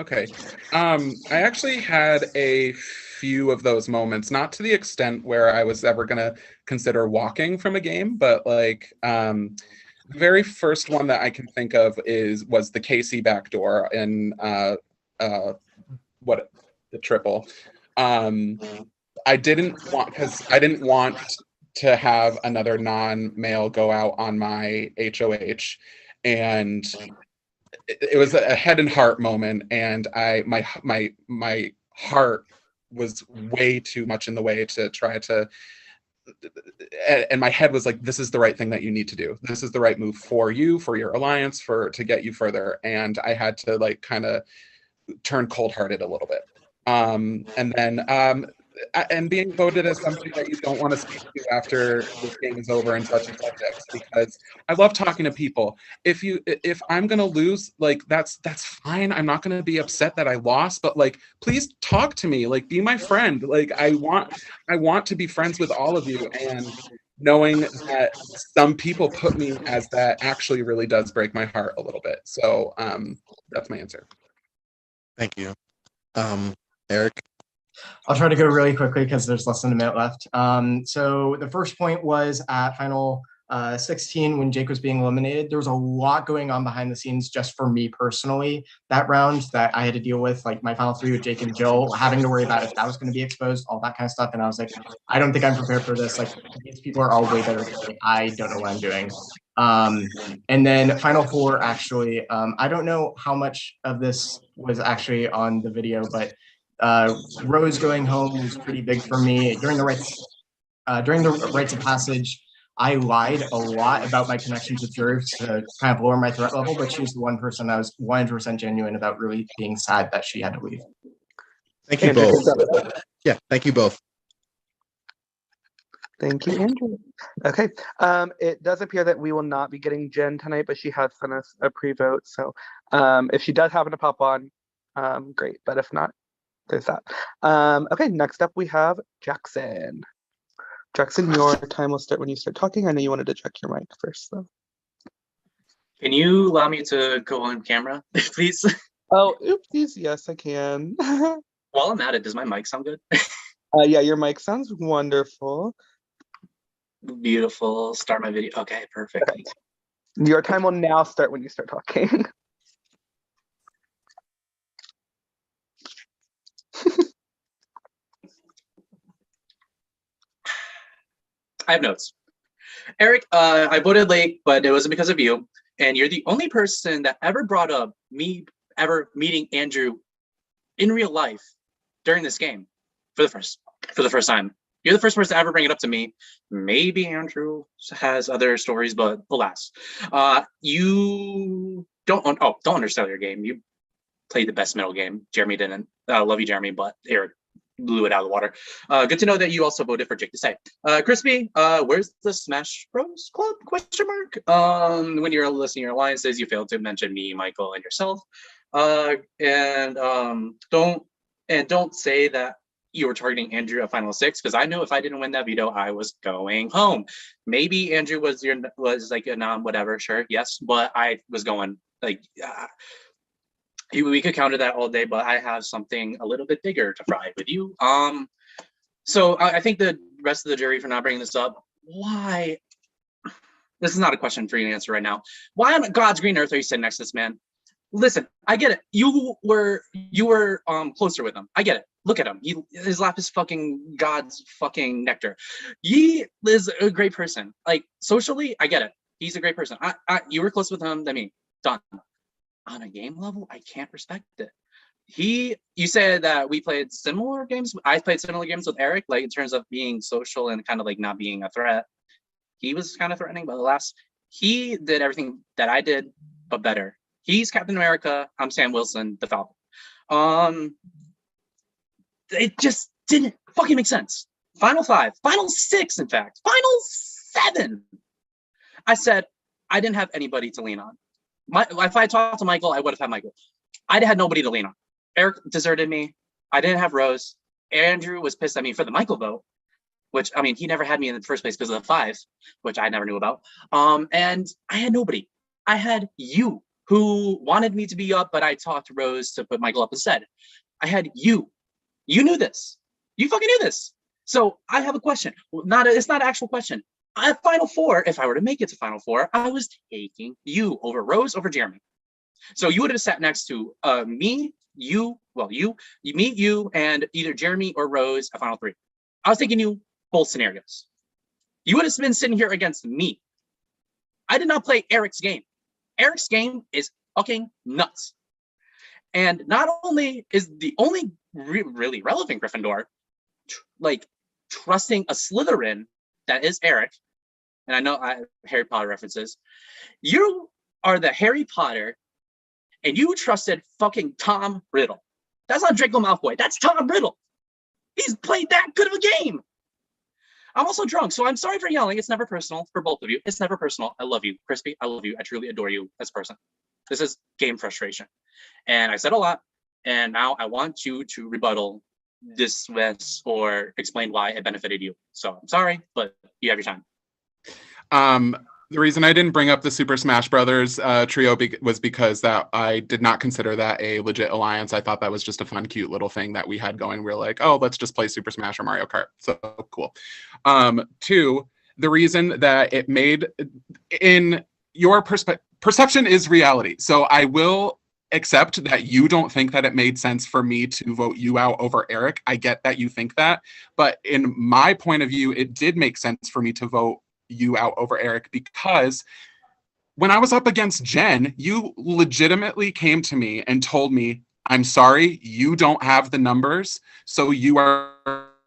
okay. I actually had a few of those moments, not to the extent where I was ever gonna consider walking from a game, but like the very first one that I can think of was the KC backdoor in the triple. I didn't want to have another non-male go out on my HOH, and it was a head and heart moment, and my heart was way too much in the way to try to, and my head was like, this is the right thing that you need to do. This is the right move for you, for your alliance, to get you further. And I had to like kind of turn cold-hearted a little bit. And then and being voted as something that you don't want to speak to after this game is over and touchy subjects, because I love talking to people. If I'm gonna lose, like that's fine. I'm not gonna be upset that I lost, but like please talk to me, like be my friend. Like I want to be friends with all of you, and knowing that some people put me as that actually really does break my heart a little bit. So that's my answer. Thank you. Eric? I'll try to go really quickly because there's less than a minute left. So the first point was at final 16 when Jake was being eliminated. There was a lot going on behind the scenes just for me personally that round that I had to deal with, like my final three with Jake and Jill, having to worry about if that was going to be exposed, all that kind of stuff. And I was like, I don't think I'm prepared for this. Like these people are all way better than me. I don't know what I'm doing. And then final four, actually, I don't know how much of this was actually on the video, but Rose going home was pretty big for me. During the rites of passage, I lied a lot about my connections with Jervis to kind of lower my threat level, but she's the one person I was 100% genuine about really being sad that she had to leave. Thank you both. Yeah, thank you both. Thank you, Andrew. Okay. It does appear that we will not be getting Jen tonight, but she has sent us a pre-vote. So if she does happen to pop on, great. But if not, there's that. Okay, next up we have Jackson. Jackson, your time will start when you start talking. I know you wanted to check your mic first, though. Can you allow me to go on camera, please? Oh, oopsies. Yes, I can. While I'm at it, does my mic sound good? Yeah, your mic sounds wonderful. Beautiful. Start my video. Okay, perfect. Okay. Your time will now start when you start talking. I have notes. Eric, I voted late, but it wasn't because of you. And you're the only person that ever brought up me ever meeting Andrew in real life during this game for the first time. You're the first person to ever bring it up to me. Maybe Andrew has other stories, but alas, you don't undersell your game. You played the best middle game. Jeremy didn't. Love you, Jeremy, but Eric blew it out of the water. Good to know that you also voted for Jake to say. Crispy, where's the Smash Bros Club? Question mark. When you're listing your alliances, you failed to mention me, Michael, and yourself. Don't say that you were targeting Andrew at Final Six, because I know if I didn't win that veto, I was going home. Maybe Andrew was like a whatever, sure, yes, but I was going like. We could counter that all day, but I have something a little bit bigger to fry with you. So I think the rest of the jury for not bringing this up. Why? This is not a question for you to answer right now. Why on God's green earth are you sitting next to this man? Listen, I get it. You were closer with him. I get it. Look at him. His lap is fucking God's fucking nectar. He is a great person. Like socially, I get it. He's a great person. You were close with him than me. Done. On a game level, I can't respect it. You said that we played similar games. I played similar games with Eric, like in terms of being social and kind of like not being a threat. He was kind of threatening, but alas, he did everything that I did, but better. He's Captain America. I'm Sam Wilson, the Falcon. It just didn't fucking make sense. Final 5, Final 6, in fact, Final 7. I said I didn't have anybody to lean on. If I talked to Michael, I would have had Michael. I had nobody to lean on. Eric deserted me. I didn't have Rose. Andrew was pissed at me for the Michael vote, which, I mean, he never had me in the first place because of the 5, which I never knew about. And I had nobody. I had you, who wanted me to be up, but I talked to Rose to put Michael up instead. I had you. You knew this. You fucking knew this. So I have a question. It's not an actual question. At Final 4, if I were to make it to Final 4, I was taking you over Rose, over Jeremy. So you would have sat next to me, you, and either Jeremy or Rose at Final 3. I was taking you both scenarios. You would have been sitting here against me. I did not play Eric's game. Eric's game is fucking nuts. And not only is the only really relevant Gryffindor trusting a Slytherin that is Eric, and I know Harry Potter references, you are the Harry Potter, and you trusted fucking Tom Riddle. That's not Draco Malfoy. That's Tom Riddle. He's played that good of a game. I'm also drunk, so I'm sorry for yelling. It's never personal for both of you. It's never personal. I love you, Crispy. I love you. I truly adore you as a person. This is game frustration. And I said a lot, and now I want you to rebuttal this or explain why it benefited you. So I'm sorry, but you have your time. The reason I didn't bring up the Super Smash Brothers trio was because that I did not consider that a legit alliance. I thought that was just a fun, cute little thing that we had going. We were like, oh, let's just play Super Smash or Mario Kart. So cool. 2, the reason that it made, in your perception is reality. So I will accept that you don't think that it made sense for me to vote you out over Eric. I get that you think that, but in my point of view, it did make sense for me to vote you out over Eric, because when I was up against Jen, you legitimately came to me and told me, I'm sorry, you don't have the numbers, so you are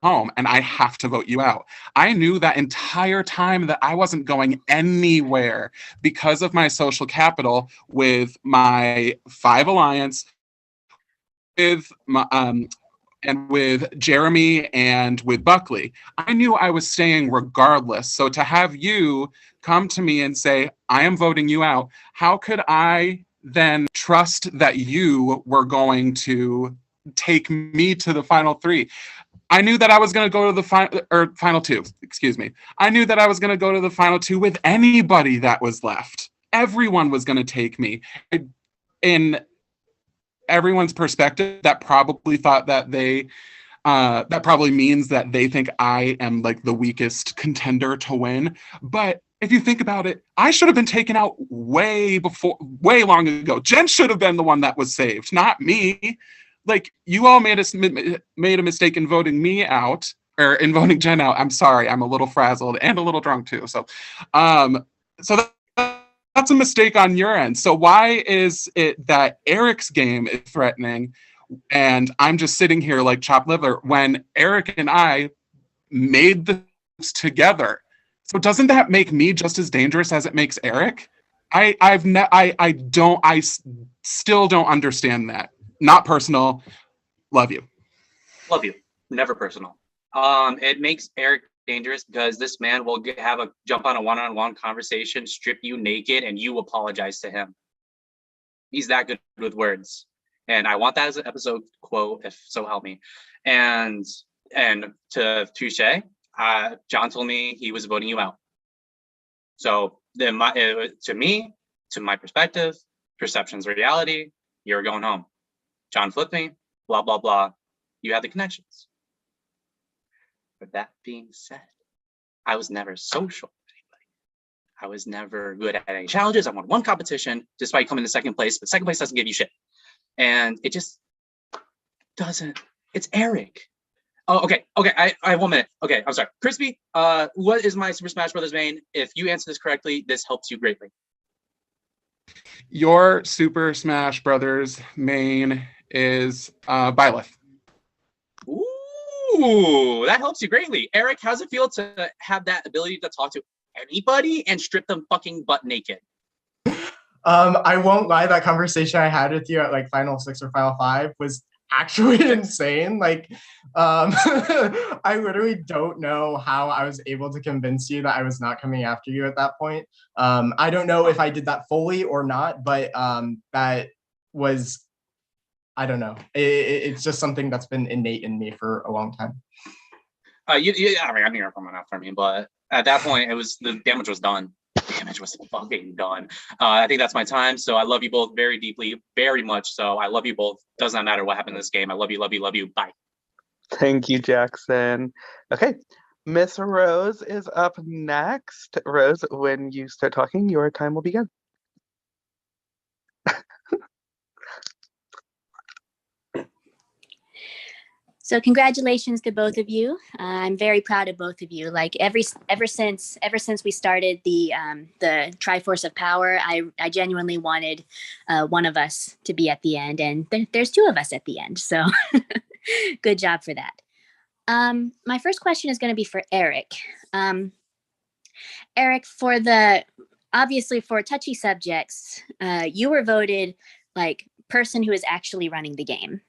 home and I have to vote you out. I knew that entire time that I wasn't going anywhere because of my social capital with my 5 alliance, with my and with Jeremy and with Buckley. I knew I was staying regardless. So to have you come to me and say, I am voting you out, how could I then trust that you were going to take me to the final 3? I knew that I was going to go to the final 2, excuse me. I knew that I was going to go to the final 2 with anybody that was left. Everyone was going to take me. In everyone's perspective, that probably thought that that probably means that they think I am like the weakest contender to win. But if you think about it, I should have been taken out way long ago. Jen should have been the one that was saved, not me. Like, you all made a mistake in voting me out, or in voting Jen out. I'm sorry, I'm a little frazzled and a little drunk too. So that's a mistake on your end. So why is it that Eric's game is threatening and I'm just sitting here like chopped liver when Eric and I made this together? So doesn't that make me just as dangerous as it makes Eric? I still don't understand that. Not personal. Love you. Love you. Never personal. It makes Eric dangerous because this man will jump on a one-on-one conversation, strip you naked, and you apologize to him. He's that good with words, and I want that as an episode quote, if so help me. And to Touche, John told me he was voting you out. So then, to me, to my perspective, perception's reality. You're going home. John flipped me. Blah blah blah. You had the connections. But that being said, I was never social with anybody. I was never good at any challenges. I won one competition despite coming to second place, but second place doesn't give you shit. And it just doesn't. It's Eric. Oh, okay. I have 1 minute. Okay, I'm sorry. Crispy, what is my Super Smash Brothers main? If you answer this correctly, this helps you greatly. Your Super Smash Brothers main is Byleth. Ooh, that helps you greatly. Eric, how's it feel to have that ability to talk to anybody and strip them fucking butt naked? I won't lie, that conversation I had with you at like Final 6 or Final 5 was actually insane. Like, I literally don't know how I was able to convince you that I was not coming after you at that point. I don't know if I did that fully or not, but that was, I don't know. It's just something that's been innate in me for a long time. I mean, I knew you were coming after me, but at that point, the damage was done. Damage was fucking done. I think that's my time. So I love you both very deeply, very much so. I love you both. Does not matter what happened in this game. I love you, love you, love you. Bye. Thank you, Jackson. Okay, Miss Rose is up next. Rose, when you start talking, your time will begin. So congratulations to both of you. I'm very proud of both of you. Like ever since we started the Triforce of Power, I genuinely wanted one of us to be at the end, and there's two of us at the end. So good job for that. My first question is going to be for Eric. Eric, obviously for touchy subjects, you were voted like person who is actually running the game.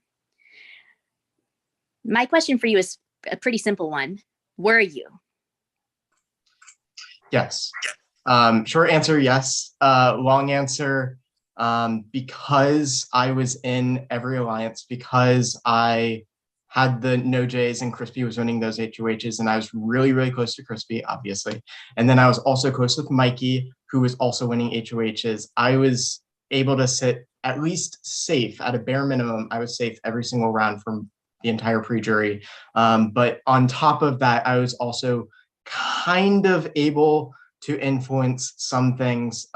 My question for you is a pretty simple one. Were you? Yes. Short answer, yes. Long answer, because I was in every alliance, because I had the no J's and Crispy was winning those HOHs, and I was really, really close to Crispy, obviously. And then I was also close with Mikey, who was also winning HOHs. I was able to sit at least safe, at a bare minimum. I was safe every single round from the entire pre-jury. But on top of that, I was also kind of able to influence some things,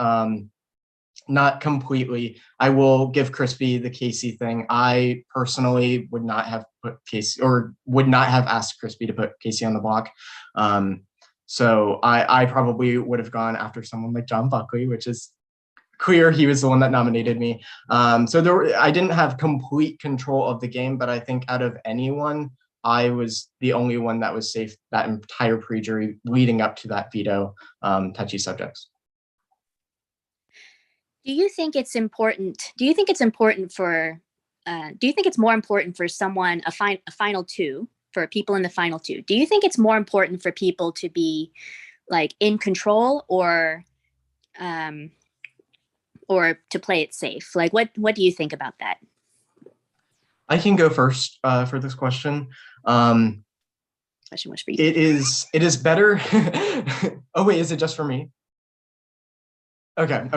not completely. I will give Crispy the Casey thing. I personally would not have put Casey, or would not have asked Crispy to put Casey on the block. So I probably would have gone after someone like John Buckley, which is clear. He was the one that nominated me. So I didn't have complete control of the game, but I think out of anyone, I was the only one that was safe that entire pre-jury leading up to that veto, touchy subjects. Do you think it's more important for someone, a final two, for people in the final two? Do you think it's more important for people to be like in control or to play it safe? Like, what do you think about that? I can go first for this question. Question was for you. It is better. Oh wait, is it just for me? Okay.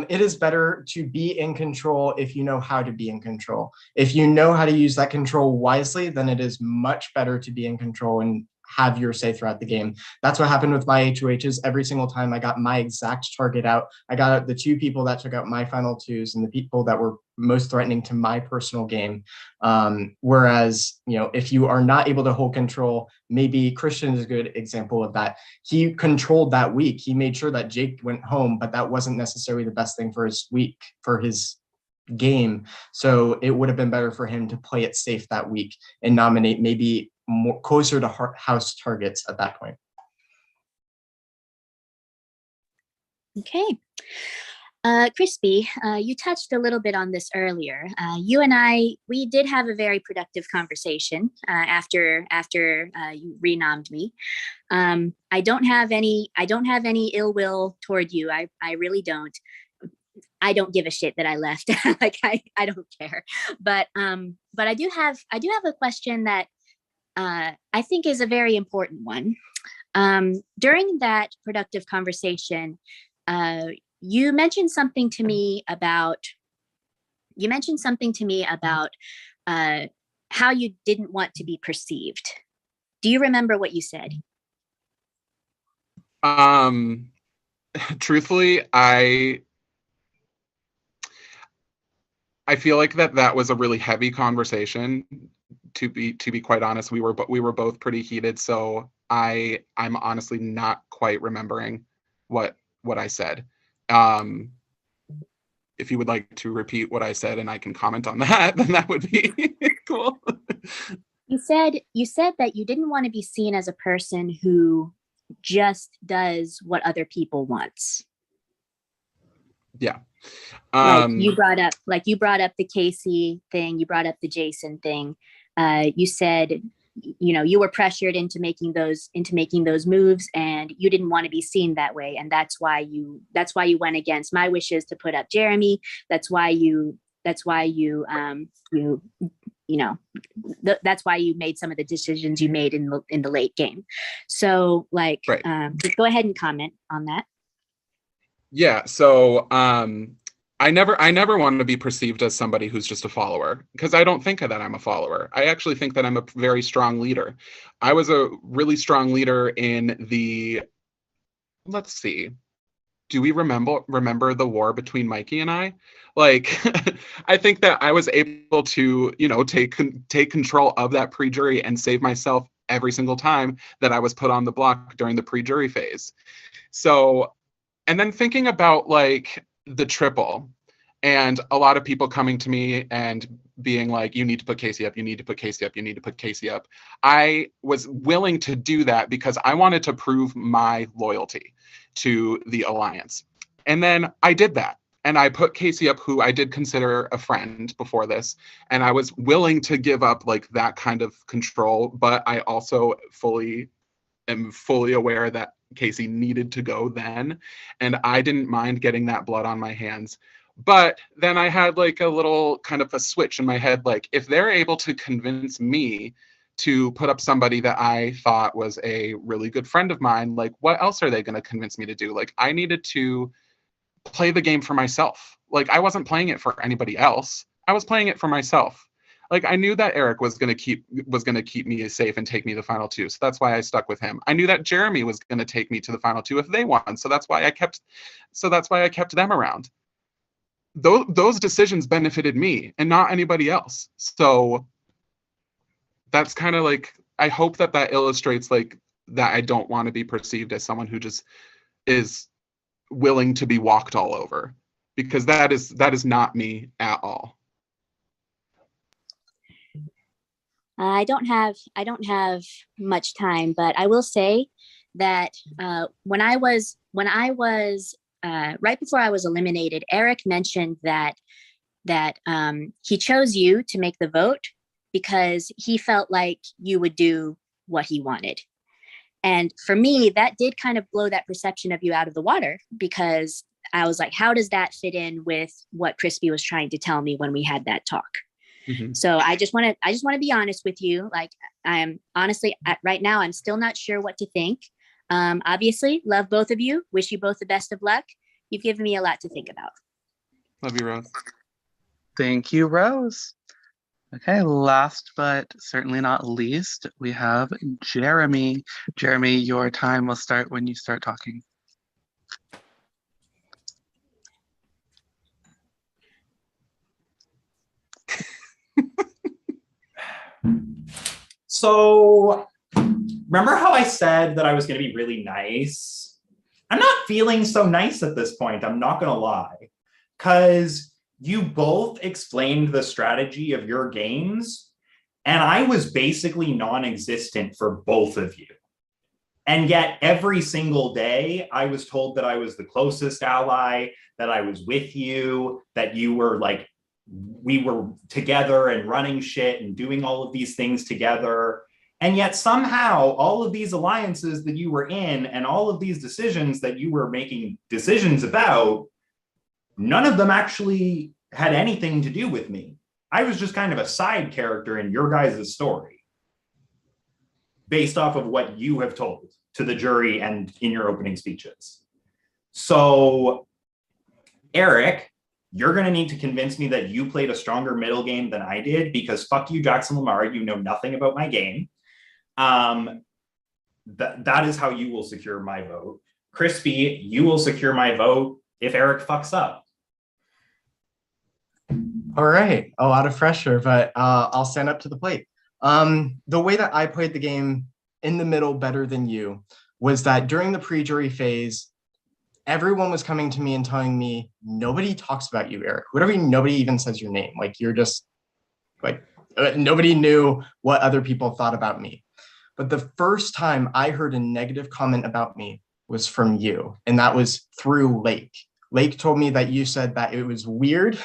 It is better to be in control if you know how to be in control. If you know how to use that control wisely, then it is much better to be in control and have your say throughout the game. That's what happened with my HOHs. Every single time I got my exact target out, I got out the 2 people that took out my final 2s and the people that were most threatening to my personal game. Whereas, if you are not able to hold control, maybe Christian is a good example of that. He controlled that week. He made sure that Jake went home, but that wasn't necessarily the best thing for his week, for his game. So it would have been better for him to play it safe that week and nominate maybe more closer to house targets at that point. Okay. Crispy, you touched a little bit on this earlier. You and we did have a very productive conversation after you renommed me. I don't have any ill will toward you. I really don't. I don't give a shit that I left. Like I don't care. But I do have a question that I think is a very important one. During that productive conversation, you mentioned something to me about how you didn't want to be perceived. Do you remember what you said? Truthfully, I feel like that was a really heavy conversation. To be quite honest, we were both pretty heated, so I'm honestly not quite remembering what I said. If you would like to repeat what I said and I can comment on that, then that would be cool. You said that you didn't want to be seen as a person who just does what other people wants. Yeah. You brought up the Casey thing, you brought up the Jason thing. You said, you were pressured into making those moves, and you didn't want to be seen that way, and that's why you went against my wishes to put up Jeremy. That's why you that's why you made some of the decisions you made in the late game. So right. Go ahead and comment on that. Yeah. So I never wanted to be perceived as somebody who's just a follower, because I don't think that I'm a follower. I actually think that I'm a very strong leader. I was a really strong leader in let's see. Do we remember the war between Mikey and I? Like, I think that I was able to, take control of that pre-jury and save myself every single time that I was put on the block during the pre-jury phase. So, and then thinking about the triple, and a lot of people coming to me and being like, you need to put Casey up, you need to put Casey up, you need to put Casey up. I was willing to do that because I wanted to prove my loyalty to the alliance. And then I did that. And I put Casey up, who I did consider a friend before this. And I was willing to give up that kind of control. But I also am fully aware that Casey needed to go then. And I didn't mind getting that blood on my hands. But then I had a little kind of a switch in my head. If they're able to convince me to put up somebody that I thought was a really good friend of mine, what else are they going to convince me to do? I needed to play the game for myself. I wasn't playing it for anybody else. I was playing it for myself. I knew that Eric was going to keep me safe and take me to the final 2. So that's why I stuck with him. I knew that Jeremy was going to take me to the final 2 if they won. So that's why I kept them around. Those decisions benefited me and not anybody else. So that's kind of I hope that illustrates that I don't want to be perceived as someone who just is willing to be walked all over, because that is not me at all. I don't have much time, but I will say that when I was right before I was eliminated, Eric mentioned that he chose you to make the vote because he felt like you would do what he wanted. And for me, that did kind of blow that perception of you out of the water, because I was like, how does that fit in with what Crispy was trying to tell me when we had that talk? Mm-hmm. So I just want to be honest with you. I'm honestly right now, I'm still not sure what to think. Obviously, love both of you. Wish you both the best of luck. You've given me a lot to think about. Love you, Rose. Thank you, Rose. Okay, last but certainly not least, we have Jeremy. Jeremy, your time will start when you start talking. So, remember how I said that I was going to be really nice? I'm not feeling so nice at this point, I'm not going to lie. Because you both explained the strategy of your games, and I was basically non-existent for both of you. And yet every single day I was told that I was the closest ally, that I was with you, that you were like, we were together and running shit and doing all of these things together. And yet somehow all of these alliances that you were in and all of these decisions that you were making decisions about, none of them actually had anything to do with me. I was just kind of a side character in your guys' story based off of what you have told to the jury and in your opening speeches. So, Eric, you're going to need to convince me that you played a stronger middle game than I did, because fuck you, Jackson Lamar, you know nothing about my game. That is how you will secure my vote. Crispy, you will secure my vote if Eric fucks up. All right, a lot of pressure, but I'll stand up to the plate. The way that I played the game in the middle better than you was that during the pre-jury phase, everyone was coming to me and telling me, nobody talks about you, Eric. Nobody even says your name. Like, you're just like, nobody knew what other people thought about me. But the first time I heard a negative comment about me was from you, and that was through Lake. Lake told me that you said that it was weird,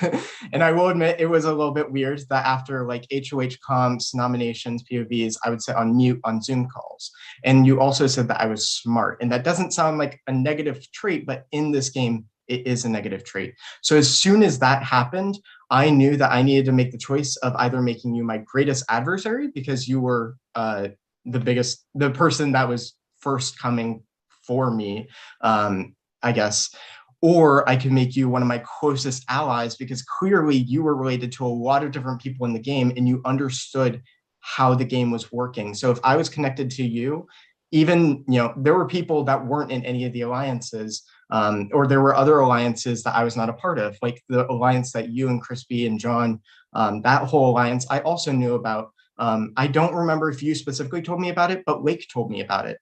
and I will admit it was a little bit weird that after like HOH comps, nominations, POVs, I would sit on mute on Zoom calls. And you also said that I was smart, and that doesn't sound like a negative trait, but in this game, it is a negative trait. So as soon as that happened, I knew that I needed to make the choice of either making you my greatest adversary, because you were the person that was first coming for me, I guess, or I could make you one of my closest allies, because clearly you were related to a lot of different people in the game and you understood how the game was working. So if I was connected to you, even, there were people that weren't in any of the alliances, or there were other alliances that I was not a part of, like the alliance that you and Crispy and John, that whole alliance, I also knew about. I don't remember if you specifically told me about it, but Lake told me about it.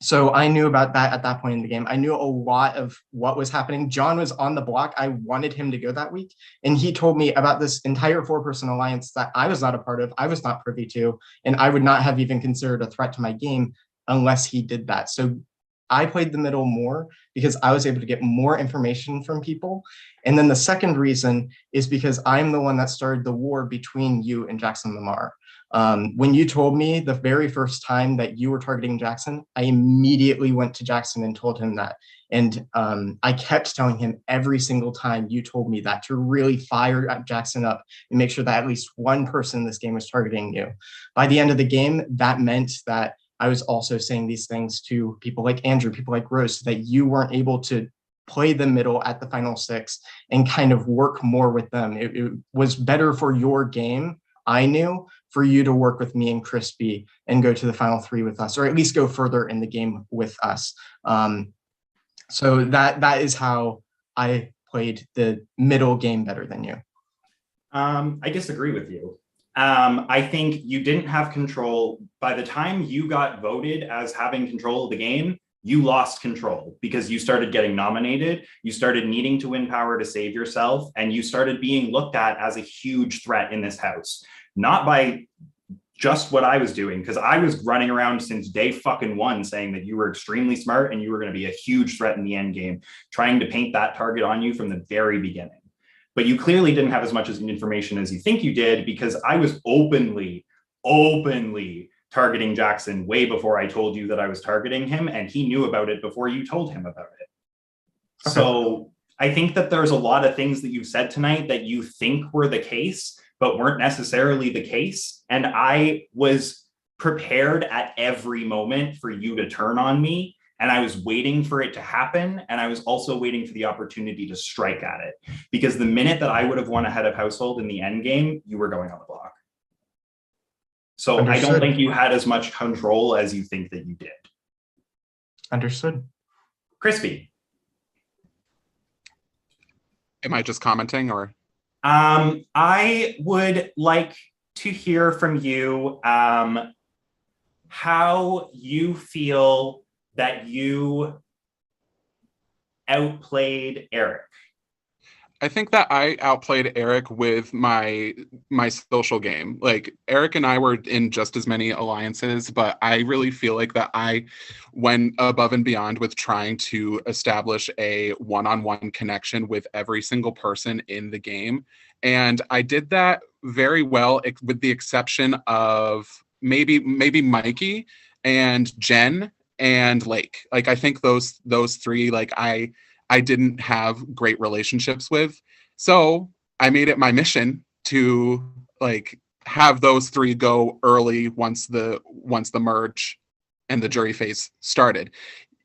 So I knew about that at that point in the game. I knew a lot of what was happening. John was on the block. I wanted him to go that week. And he told me about this entire 4-person alliance that I was not a part of, I was not privy to, and I would not have even considered a threat to my game unless he did that. So I played the middle more because I was able to get more information from people. And then the second reason is because I'm the one that started the war between you and Jackson Lamar. When you told me the very first time that you were targeting Jackson, I immediately went to Jackson and told him that. And I kept telling him every single time you told me that to really fire Jackson up and make sure that at least one person in this game was targeting you. By the end of the game, that meant that I was also saying these things to people like Andrew, people like Rose, so that you weren't able to play the middle at the final 6 and kind of work more with them. It was better for your game, I knew, for you to work with me and Crispy and go to the final 3 with us, or at least go further in the game with us. So that is how I played the middle game better than you. I disagree with you. I think you didn't have control. By the time you got voted as having control of the game, you lost control because you started getting nominated, you started needing to win power to save yourself, and you started being looked at as a huge threat in this house. Not by just what I was doing, because I was running around since day fucking 1 saying that you were extremely smart and you were going to be a huge threat in the end game, trying to paint that target on you from the very beginning. But you clearly didn't have as much information as you think you did, because I was openly targeting Jackson way before I told you that I was targeting him, and he knew about it before you told him about it. Okay. So I think that there's a lot of things that you've said tonight that you think were the case, but weren't necessarily the case. And I was prepared at every moment for you to turn on me And I was waiting for it to happen. And I was also waiting for the opportunity to strike at it. Because the minute that I would have won a head of household in the end game, you were going on the block. So I don't Understood. think you had as much control as you think that you did. Understood. Crispy. Am I just commenting or? I would like to hear from you how you feel that you outplayed Eric. I think that I outplayed Eric with my social game. Like Eric and I were in just as many alliances, but I really feel like that I went above and beyond with trying to establish a one-on-one connection with every single person in the game. And I did that very well, with the exception of maybe Mikey and Jen and Lake. Like I think those three, like I didn't have great relationships with. So I made it my mission to like have those three go early once the merge and the jury phase started.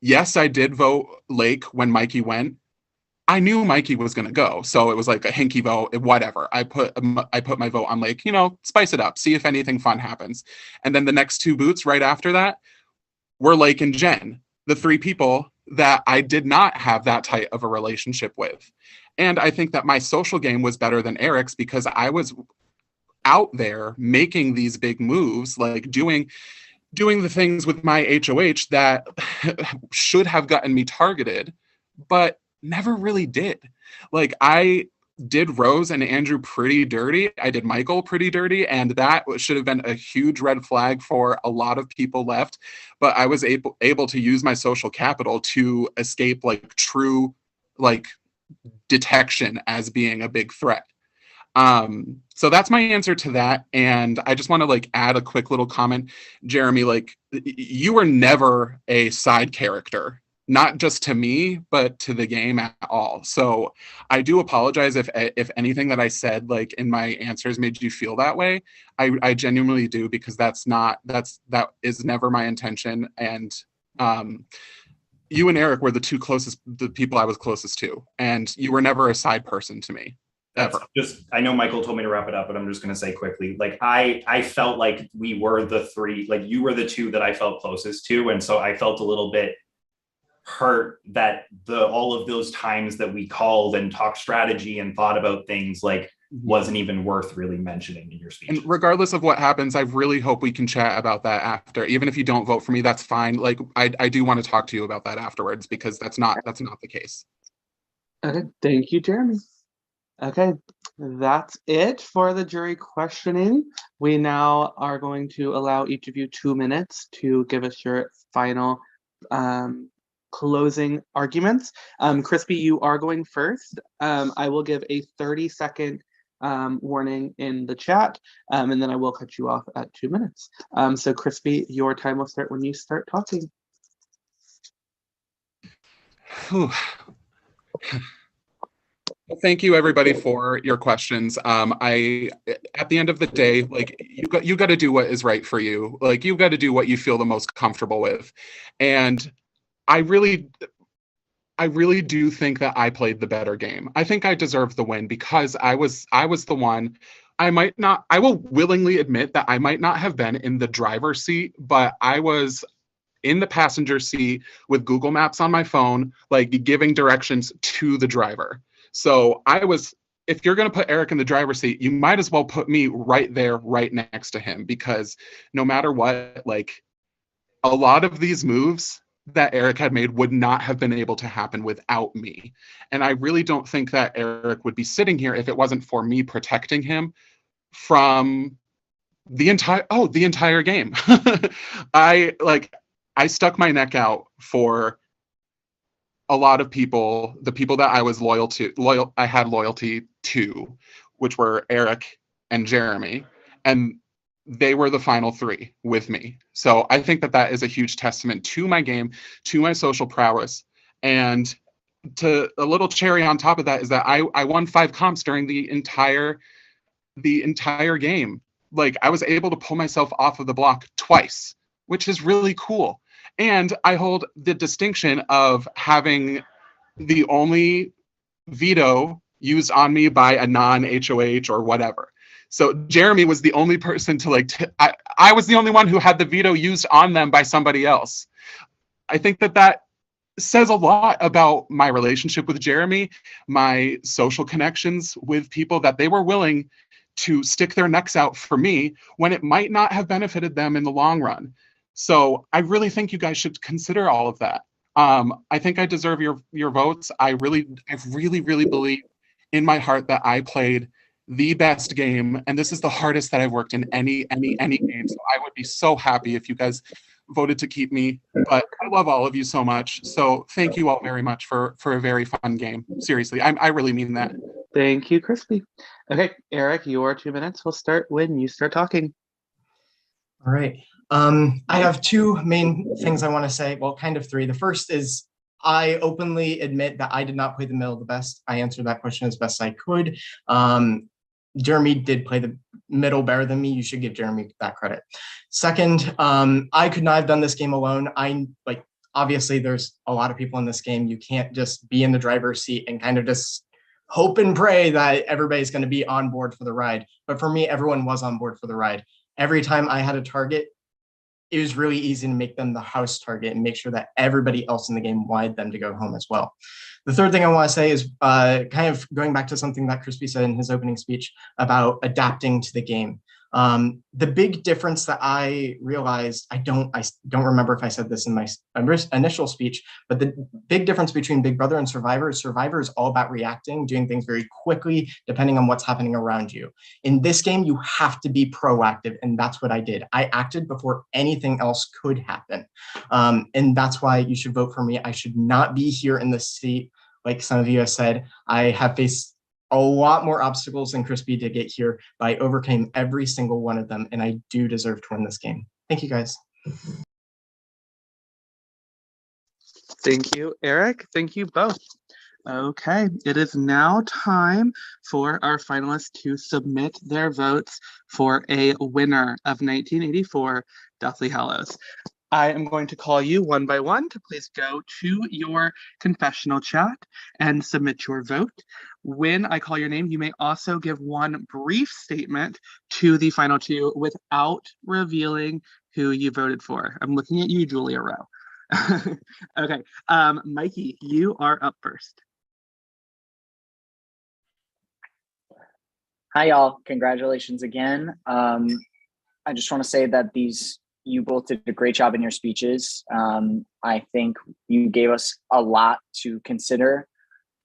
Yes, I did vote Lake when Mikey went. I knew Mikey was going to go, so it was like a hinky vote, whatever. I put my vote on Lake, spice it up, see if anything fun happens. And then the next two boots right after that were Lake and Jen, the three people that I did not have that tight of a relationship with. And I think that my social game was better than Eric's because I was out there making these big moves, like doing the things with my HOH that should have gotten me targeted, but never really did. Like I did Rose and Andrew pretty dirty. I did Michael pretty dirty, and that should have been a huge red flag for a lot of people left. But I was able to use my social capital to escape like true like detection as being a big threat. So that's my answer to that. And I just want to like add a quick little comment. Jeremy, like you were never a side character, not just to me, but to the game at all. So I do apologize if anything that I said like in my answers made you feel that way. I genuinely do, because that is never my intention. And you and Eric were the people I was closest to, and you were never a side person to me. Ever. I know Michael told me to wrap it up, but I'm just going to say quickly, like I felt like we were the three, like you were the two that I felt closest to. And so I felt a little bit hurt that all of those times that we called and talked strategy and thought about things like wasn't even worth really mentioning in your speech. And regardless of what happens, I really hope we can chat about that after. Even if you don't vote for me, that's fine. Like I do want to talk to you about that afterwards, because that's not the case. Okay, thank you, Jeremy. Okay, that's it for the jury questioning. We now are going to allow each of you 2 minutes to give us your final closing arguments. Crispy, you are going first. I will give a 30-second warning in the chat, and then I will cut you off at 2 minutes. So Crispy, your time will start when you start talking. Thank you, everybody, for your questions. At the end of the day, like you got to do what is right for you. Like you got to do what you feel the most comfortable with. And I really do think that I played the better game. I think I deserve the win because I was the one. I will willingly admit that I might not have been in the driver's seat, but I was in the passenger seat with Google Maps on my phone, like giving directions to the driver. So if you're going to put Eric in the driver's seat, you might as well put me right there, right next to him, because no matter what, like a lot of these moves that Eric had made would not have been able to happen without me. And I really don't think that Eric would be sitting here if it wasn't for me protecting him from the entire game. I stuck my neck out for a lot of people, the people that I was I had loyalty to, which were Eric and Jeremy, and they were the final three with me. So I think that is a huge testament to my game, to my social prowess. And to a little cherry on top of that is that I won 5 comps during the entire game. Like I was able to pull myself off of the block twice, which is really cool. And I hold the distinction of having the only veto used on me by a non-HOH or whatever. So Jeremy was the only person to I was the only one who had the veto used on them by somebody else. I think that says a lot about my relationship with Jeremy, my social connections with people, that they were willing to stick their necks out for me when it might not have benefited them in the long run. So I really think you guys should consider all of that. I think I deserve your votes. I really believe in my heart that I played the best game, and this is the hardest that I've worked in any game. So I would be so happy if you guys voted to keep me. But I love all of you so much. So thank you all very much for a very fun game. Seriously, I really mean that. Thank you, Crispy. Okay, Eric, your 2 minutes will start when you start talking. All right. I have two main things I want to say. Well, kind of three. The first is I openly admit that I did not play the middle the best. I answered that question as best I could. Jeremy did play the middle better than me. You should give Jeremy that credit. Second, I could not have done this game alone. Obviously there's a lot of people in this game. You can't just be in the driver's seat and kind of just hope and pray that everybody's going to be on board for the ride. But for me, everyone was on board for the ride. Every time I had a target, it was really easy to make them the house target and make sure that everybody else in the game wanted them to go home as well. The third thing I want to say is kind of going back to something that Crispy said in his opening speech about adapting to the game. The big difference that I realized, I don't remember if I said this in my initial speech, but the big difference between Big Brother and Survivor is all about reacting, doing things very quickly, depending on what's happening around you. In this game, you have to be proactive, and that's what I did. I acted before anything else could happen. And that's why you should vote for me. I should not be here in this seat. Like some of you have said, I have faced a lot more obstacles than Crispy to get here, but I overcame every single one of them, and I do deserve to win this game. Thank you, guys. Thank you, Eric. Thank you both. Okay, it is now time for our finalists to submit their votes for a winner of 1984 Deathly Hallows. I am going to call you one by one to please go to your confessional chat and submit your vote. When I call your name, you may also give one brief statement to the final two without revealing who you voted for. I'm looking at you, Julia Rowe. Okay, Mikey, you are up first. Hi, y'all. Congratulations again. I just want to say that you both did a great job in your speeches. I think you gave us a lot to consider.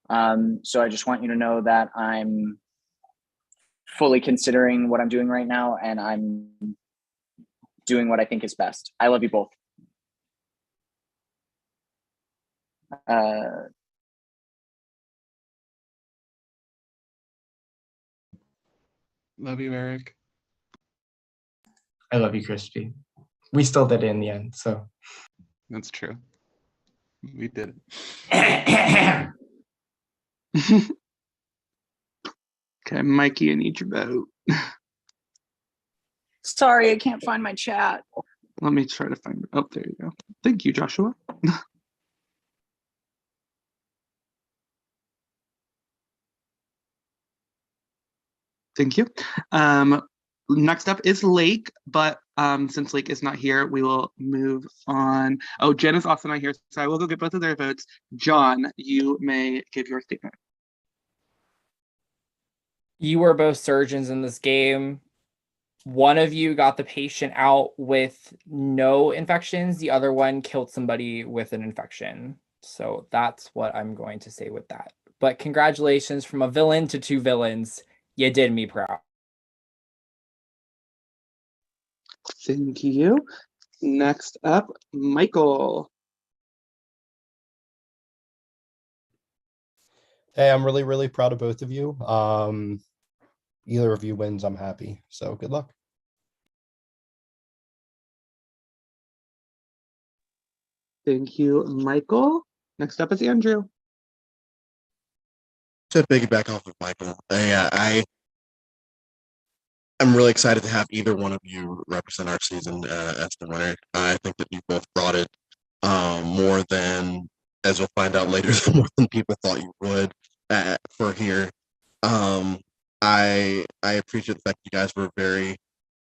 So I just want you to know that I'm fully considering what I'm doing right now, and I'm doing what I think is best. I love you both. Love you, Eric. I love you, Crispy. We still did it in the end, so. That's true. We did it. Okay, Mikey, I need your vote. Sorry, I can't find my chat. Let me try to find it. Oh, there you go. Thank you, Joshua. Thank you. Next up is Lake, but since Lake is not here, we will move on. Oh, Jen is also not here, so I will go get both of their votes. John, you may give your statement. You were both surgeons in this game. One of you got the patient out with no infections. The other one killed somebody with an infection. So that's what I'm going to say with that. But congratulations, from a villain to two villains. You did me proud. Thank you. Next up, Michael. Hey, I'm really, really proud of both of you. Either of you wins, I'm happy. So good luck. Thank you, Michael. Next up is Andrew. To piggyback off of Michael, I'm really excited to have either one of you represent our season as the winner. I think that you both brought it more than, as we'll find out later, more than people thought you would for here. I appreciate the fact you guys were very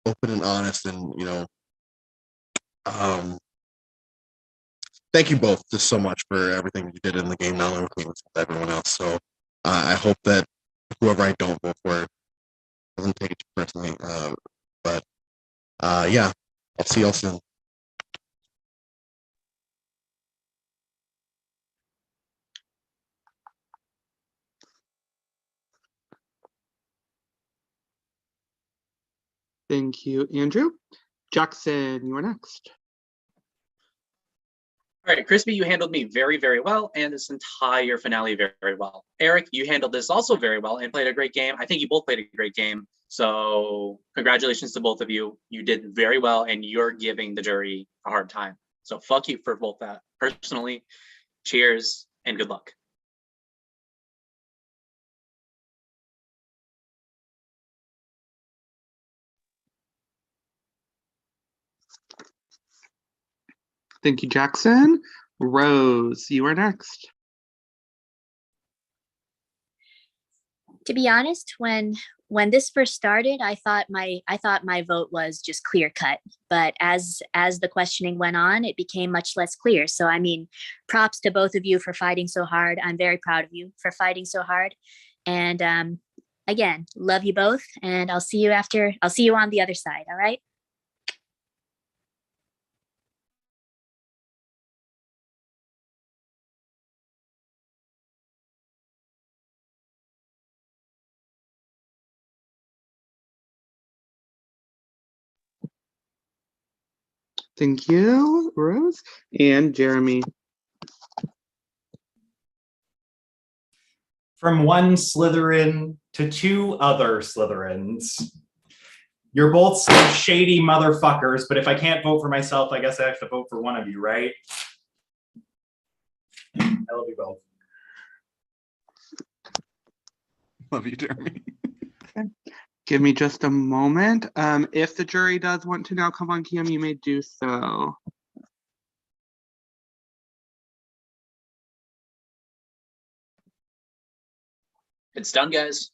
open and honest, and thank you both just so much for everything you did in the game, not only with me, but with everyone else. So I hope that whoever I don't vote for doesn't take it too personally. But yeah, I'll see y'all soon. Thank you, Andrew. Jackson, you are next. All right, Crispy, you handled me very, very well, and this entire finale very, very well. Eric, you handled this also very well and played a great game. I think you both played a great game. So congratulations to both of you. You did very well, and you're giving the jury a hard time. So fuck you for both that. Personally, cheers and good luck. Thank you, Jackson. Rose, you are next. To be honest, when this first started, I thought my vote was just clear cut. But as the questioning went on, it became much less clear. So I mean, props to both of you for fighting so hard. I'm very proud of you for fighting so hard. And again, love you both. And I'll see you on the other side. All right. Thank you, Rose. And Jeremy. From one Slytherin to two other Slytherins. You're both some shady motherfuckers, but if I can't vote for myself, I guess I have to vote for one of you, right? I love you both. Love you, Jeremy. Okay. Give me just a moment. If the jury does want to now come on cam, you may do so. It's done, guys.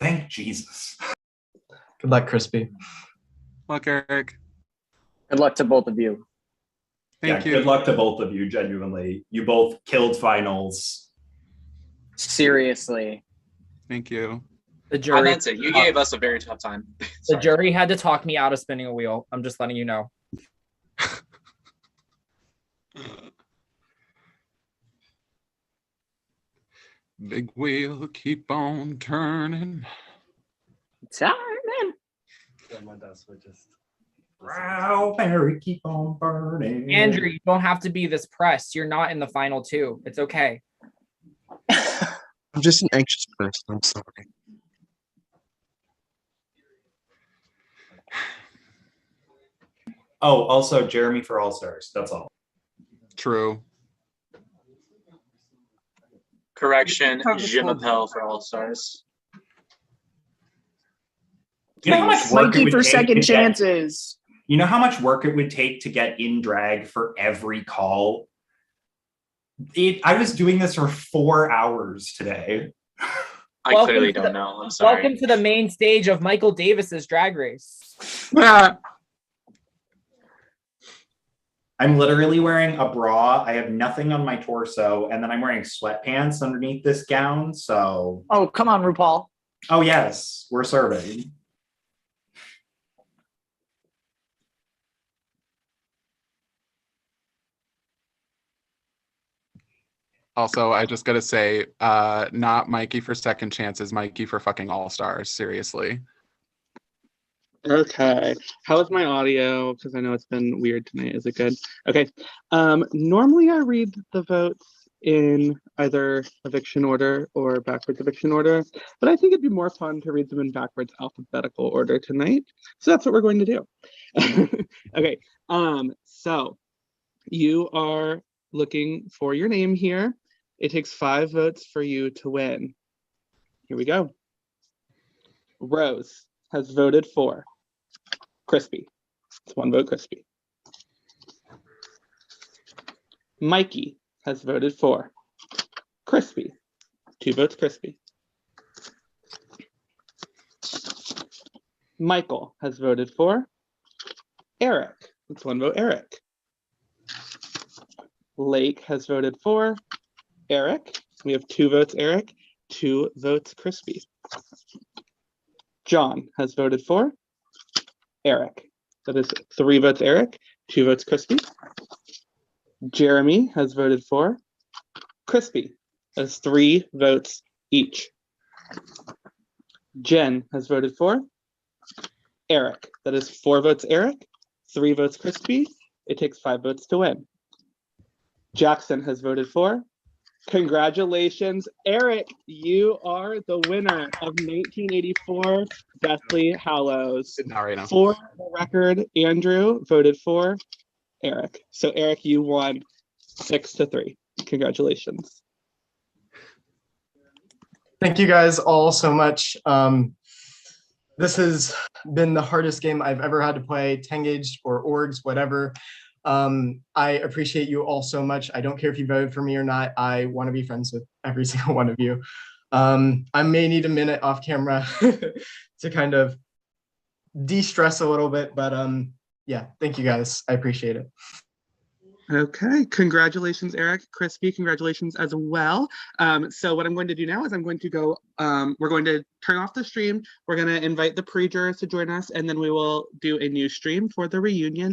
Thank Jesus. Good luck, Crispy. Luck, Eric. Good luck to both of you. Thank you. Good luck to both of you, genuinely. You both killed finals. Seriously. Thank you. The jury. That's it. You gave us a very tough time. The jury had to talk me out of spinning a wheel. I'm just letting you know. Big wheel, keep on turning. Turning. Someone does, we just. Wow, Mary, keep on burning. Andrew, you don't have to be this pressed. You're not in the final two. It's okay. I'm just an anxious person. I'm sorry. Oh, also Jeremy for All Stars. That's all. True. Correction, Je m'appelle for All Stars. You know how much work Mikey it would for take second to get- chances. You know how much work it would take to get in drag for every call? I was doing this for 4 hours today. I clearly don't know. I'm sorry. Welcome to the main stage of Michael Davis's Drag Race. I'm literally wearing a bra. I have nothing on my torso, and then I'm wearing sweatpants underneath this gown. So, Oh, come on, RuPaul. oh yes, we're serving. Also, I just gotta say, not Mikey for second chances, Mikey for fucking all stars. Seriously. Okay. How is my audio? Because I know it's been weird tonight. Is it good? Okay. Normally I read the votes in either eviction order or backwards eviction order, but I think it'd be more fun to read them in backwards alphabetical order tonight. So that's what we're going to do. Okay. So you are looking for your name here. It takes 5 votes for you to win. Here we go. Rose has voted for Crispy. It's 1 vote Crispy. Mikey has voted for Crispy. 2 votes Crispy. Michael has voted for Eric. That's 1 vote Eric. Lake has voted for Eric. We have 2 votes Eric, 2 votes Crispy. John has voted for Eric. That is 3 votes Eric, 2 votes Crispy. Jeremy has voted for Crispy. That is 3 votes each. Jen has voted for Eric. That is 4 votes Eric, 3 votes Crispy. It takes 5 votes to win. Jackson has voted for. Congratulations, Eric. You are the winner of 1984 Deathly Hallows. For the record, Andrew voted for Eric. So Eric, you won 6-3. Congratulations. Thank you guys all so much. This has been the hardest game I've ever had to play, 10 gauge or orgs, whatever. I appreciate you all so much. I don't care if you voted for me or not. I want to be friends with every single one of you. I may need a minute off camera to kind of de-stress a little bit, but yeah, thank you guys. I appreciate it. Okay, congratulations, Eric. Crispy, congratulations as well. So what I'm going to do now is I'm going to go, we're going to turn off the stream. We're going to invite the pre-jurors to join us, and then we will do a new stream for the reunion.